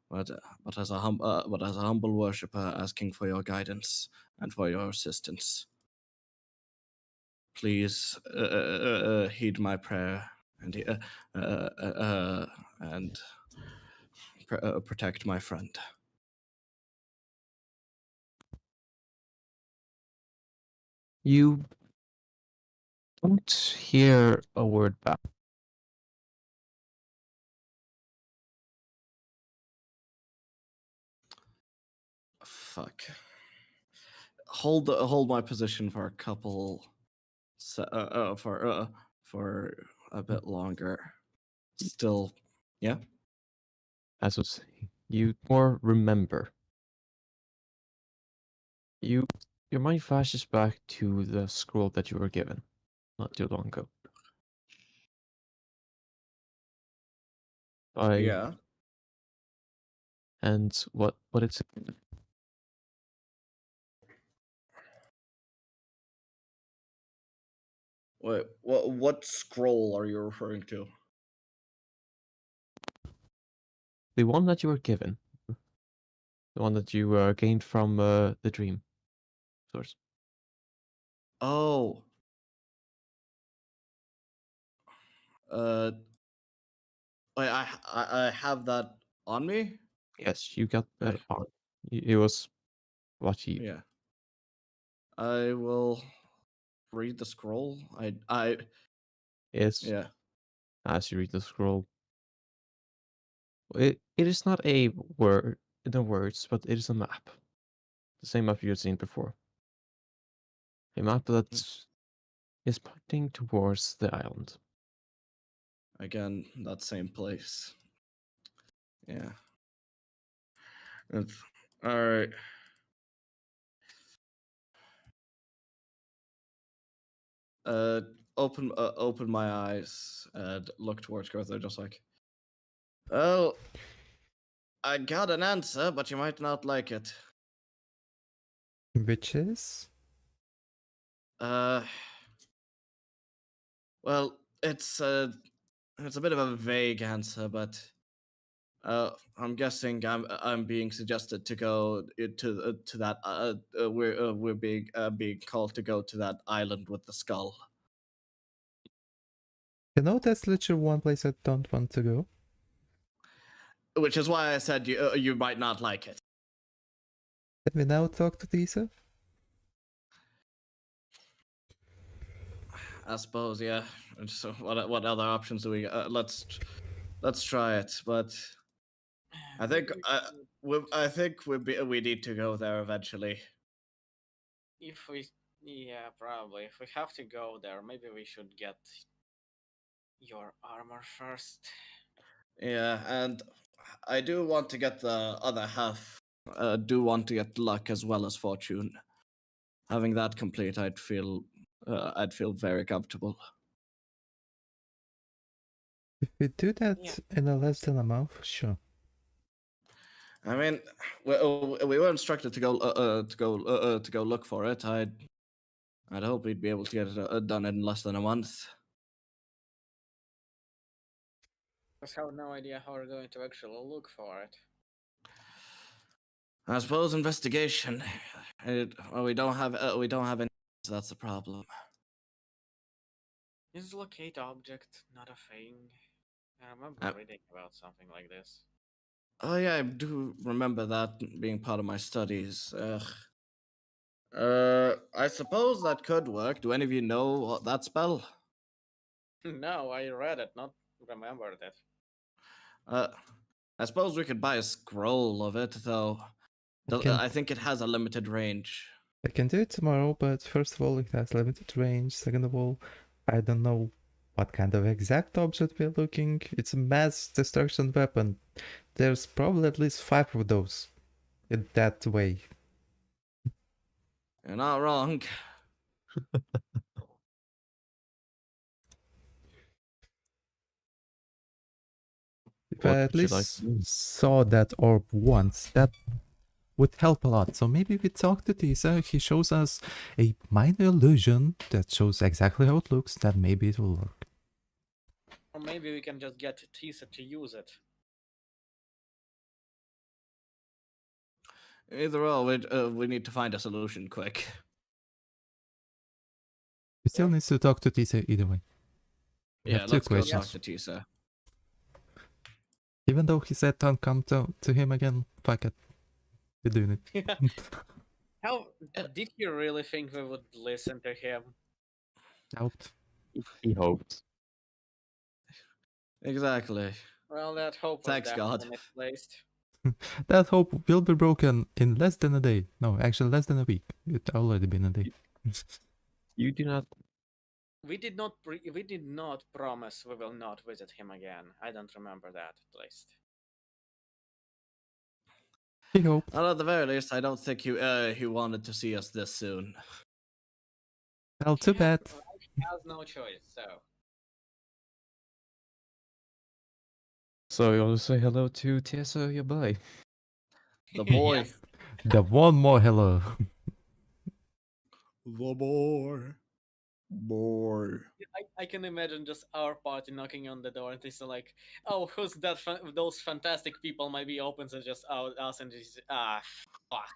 but as a humble worshipper asking for your guidance and for your assistance. Please heed my prayer and protect my friend. You don't hear a word back. Fuck. Hold my position for a couple for a bit longer. still, yeah. As was, you more remember. Your mind flashes back to the scroll that you were given not too long ago. Yeah. And what it's Wait, what scroll are you referring to? the one that you were given, the one that you gained from the dream source. Oh. Uh. Wait, I have that on me. Yes, you got that Right. on. It was what he Yeah. I will read the scroll. I is. yeah. As you read the scroll, it is not a word, the words, but it is a map. The same map you've seen before. A map that is pointing towards the island. Again, that same place. Yeah. All right. Open my eyes and look towards Bertha, just like, oh, I got an answer, but you might not like it. Which is? Uh, well, it's a bit of a vague answer, but I'm guessing I'm being suggested to go to that. We're being called to go to that island with the skull. You know, that's literally one place I don't want to go. Which is why I said you might not like it. Let me now talk to Tisa. I suppose, yeah. And so, what other options do we? Let's try it. But I think we need to go there eventually. If we, yeah, probably. If we have to go there, maybe we should get your armor first. Yeah, and I do want to get the other half. Do want to get luck as well as fortune. Having that complete, I'd feel very comfortable. If we do that Yeah. in a less than a month, sure. I mean, we were instructed to go look for it. I'd hope we'd be able to get it done in less than a month. Just have no idea how we're going to actually look for it. I suppose investigation. We don't have any. So that's the problem. Is locate object not a thing? I remember Uh, reading about something like this. Oh yeah, I do remember that being part of my studies. I suppose that could work. Do any of you know that spell? No, I read it, not remembered it. I suppose we could buy a scroll of it, though. I think it has a limited range. I can do it tomorrow, but first of all, it has limited range. Second of all, I don't know what kind of exact object we're looking. It's a mass destruction weapon. There's probably at least 5 of those in that way. You're not wrong. If What I at would you like least to do? saw that orb once, that would help a lot. So maybe we talk to Tisa, he shows us a minor illusion that shows exactly how it looks, then maybe it will work. Or maybe we can just get Tisa to use it. Either way, we need to find a solution quick. We still Yeah. need to talk to Tisa either way. We Yeah, have 2 let's go questions. talk to Tisa. Even though he said don't come to him again, fuck it. We're doing it. How did you really think we would listen to him? Out. He hoped. Exactly. Well, that hope was Thanks, God. definitely misplaced. That hope will be broken in less than a day. No, actually less than a week. It's already been a day. You do not We did not. We did not promise we will not visit him again. I don't remember that at least. He hoped. Well, at the very least, I don't think he wanted to see us this soon. Well, too bad. He has no choice. So So you want to say hello to Tessa, your boy? The boy. Yes. The one more hello. The boy. Boy. I can imagine just our party knocking on the door and it's like, oh, who's that? Those fantastic people might be opens and just us and just fuck.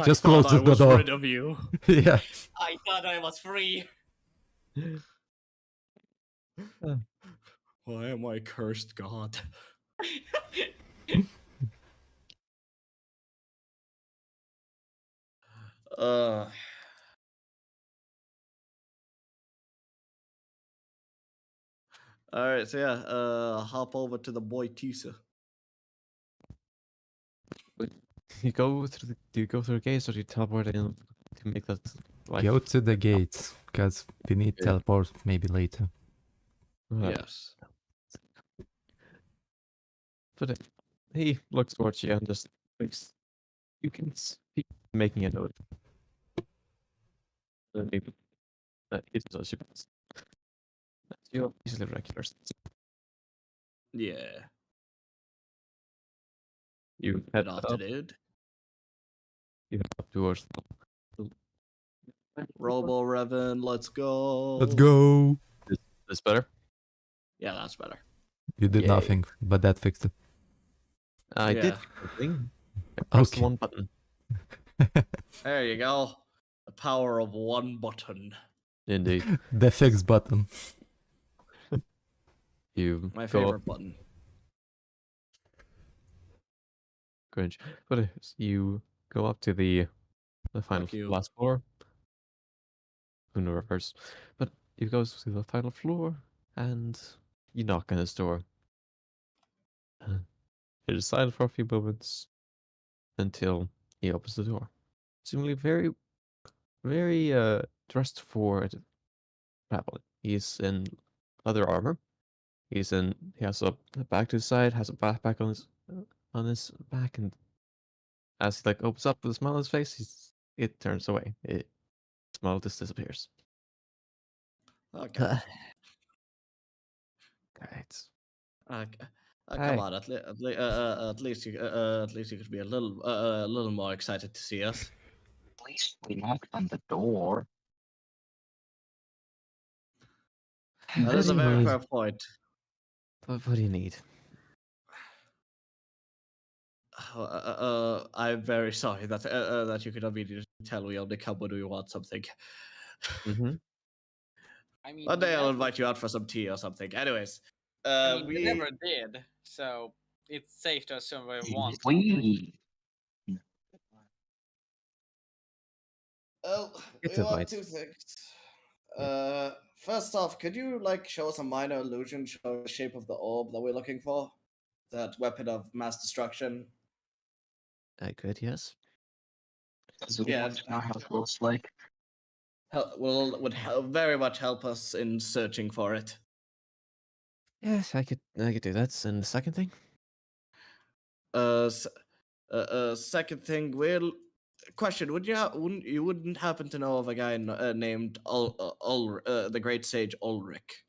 Just I thought close I the was door. rid of you. Yeah. I thought I was free. Why am I cursed, God? Uh. All right, so yeah, hop over to the boy Tisa. You go through the. Do you go through the gates or do you teleport in to make that like? Go to the gates, because we need Okay. teleport maybe later. Yes. But he looks towards you and just thinks you can speak, making a note. Maybe it does you best. You're easily regulars. Yeah. You head Good up. afternoon. You head up towards. Robo Revan, let's go. Let's go. This better? Yeah, that's better. You did Yay. nothing, but that fixed it. I did Yeah. something. I pressed Okay. one button. There you go. The power of one button. Indeed. The fix button. You My go up, favorite button. cringe. But you go up to the final you. last floor. In reverse. But you go to the final floor and you knock on his door. It is silent for a few moments until he opens the door. Seemingly very, very dressed for traveling. He's in leather armor. He has a bag to his side, has a backpack on his back, and as he like opens up with a smile on his face, it turns away. Smile just disappears. Okay. Right. Come Hey. on. At least you could be a little more excited to see us. At least we knocked on the door. That is a very Anyways, fair point. what do you need? I'm very sorry that you could immediately tell we only come when we want something. Mm-hmm. I mean, One day I'll never- invite you out for some tea or something. Anyways, I mean, we we never did, so it's safe to assume we want. We. well, It's we a want bite. two things. First off, could you like show us a minor illusion, show the shape of the orb that we're looking for? That weapon of mass destruction. I could, yes. Does it Yeah. want to know how it looks like? Would very much help us in searching for it. Yes, I could do that. And the second thing? Second thing, question: wouldn't happen to know of a guy named the Great Sage Ulrich?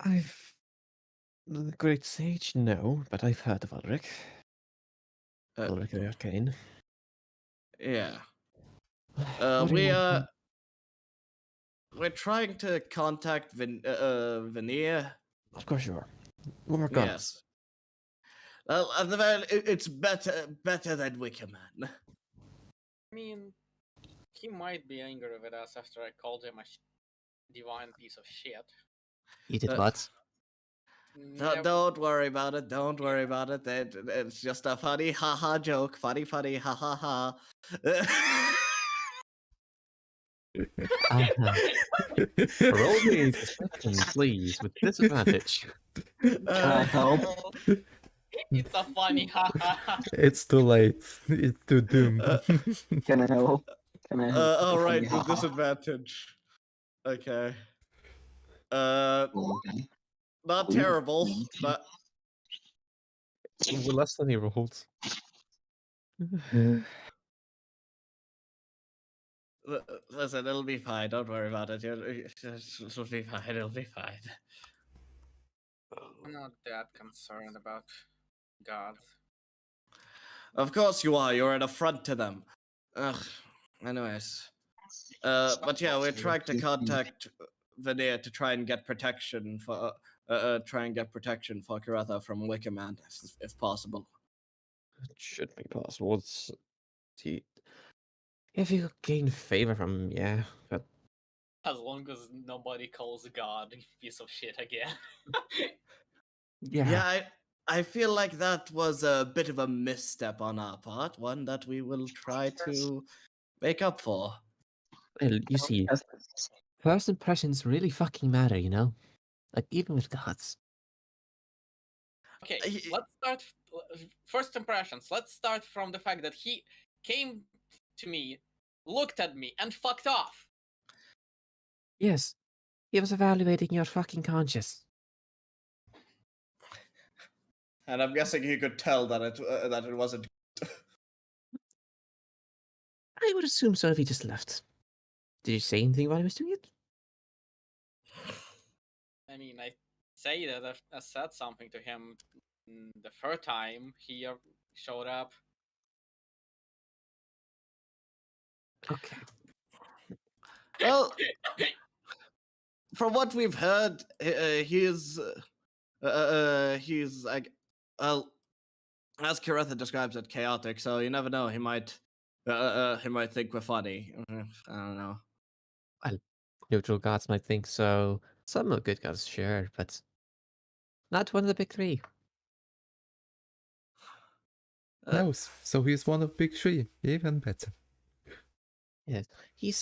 The Great Sage, no, but I've heard of Ulrich. Uh, Ulrich the Arcane. Yeah. What do you want? We're trying to contact Veneer. Of course you are. One more guns. Yes. Well, at the very, it's better than Wicker Man. I mean, he might be angry with us after I called him a divine piece of shit. You did Uh, what? Never- Don't worry about it. Don't worry about it. It's just a funny haha joke. Funny ha ha ha. Roll me a perception, please, with disadvantage. Can I help? It's a funny haha. It's too late. It's too doomed. Can I help? Can I help? All right, Funny, with haha. disadvantage. Okay. Not terrible, but Well, less than he rolled. listen, it'll be fine. Don't worry about it. It'll be fine. It'll be fine. I'm not that concerned about gods. Of course you are. You're an affront to them. Ugh. Anyways. But yeah, we're trying to contact Veneer to try and get protection for Karatha from Wickerman, if possible. It should be possible. If you could gain favor from him, yeah. But As long as nobody calls God a piece of shit again. Yeah, I feel like that was a bit of a misstep on our part, one that we will try to make up for. Well, you see, first impressions really fucking matter, you know? Like, even with gods. Okay, I- let's start. First impressions. Let's start from the fact that he came to me, looked at me, and fucked off. Yes, he was evaluating your fucking conscience. And I'm guessing he could tell that it wasn't. I would assume so if he just left. Did you say anything while he was doing it? I mean, I say that I said something to him the first time he showed up. Okay. Well, from what we've heard, he's like, well, as Karatha describes it, chaotic. So you never know. He might think we're funny. I don't know. Neutral gods might think so. Some are good gods, sure, but not one of the big three. No, so he's one of big three. Even better. Yes, he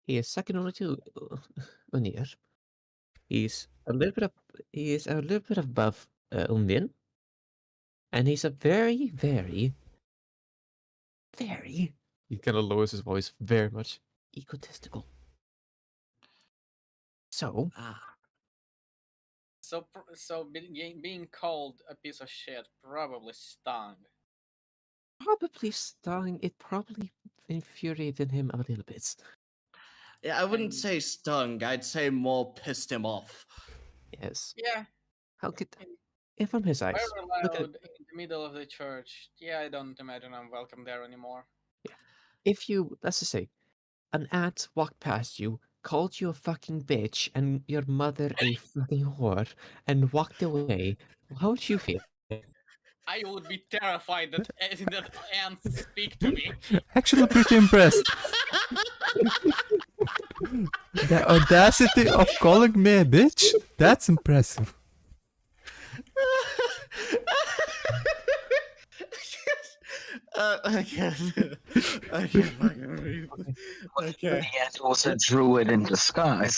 is second only to Unir. He is a little bit above Umdin, and he's a very, very, very. he kind of lowers his voice very much. Egotistical. So, So being called a piece of shit probably stung. probably stung. It probably infuriated him a little bit. Yeah, I wouldn't And- say stung. I'd say more pissed him off. Yes. Yeah, How could? And from his eyes, very look loud at in the middle of the church. Yeah, I don't imagine I'm welcome there anymore. if you, let's just say, an ant walked past you, called you a fucking bitch, and your mother a fucking whore, and walked away. How would you feel? I would be terrified that that ants speak to me. Actually, pretty impressed. The audacity of calling me a bitch? That's impressive. I can't fucking breathe. Okay. He was a druid in disguise.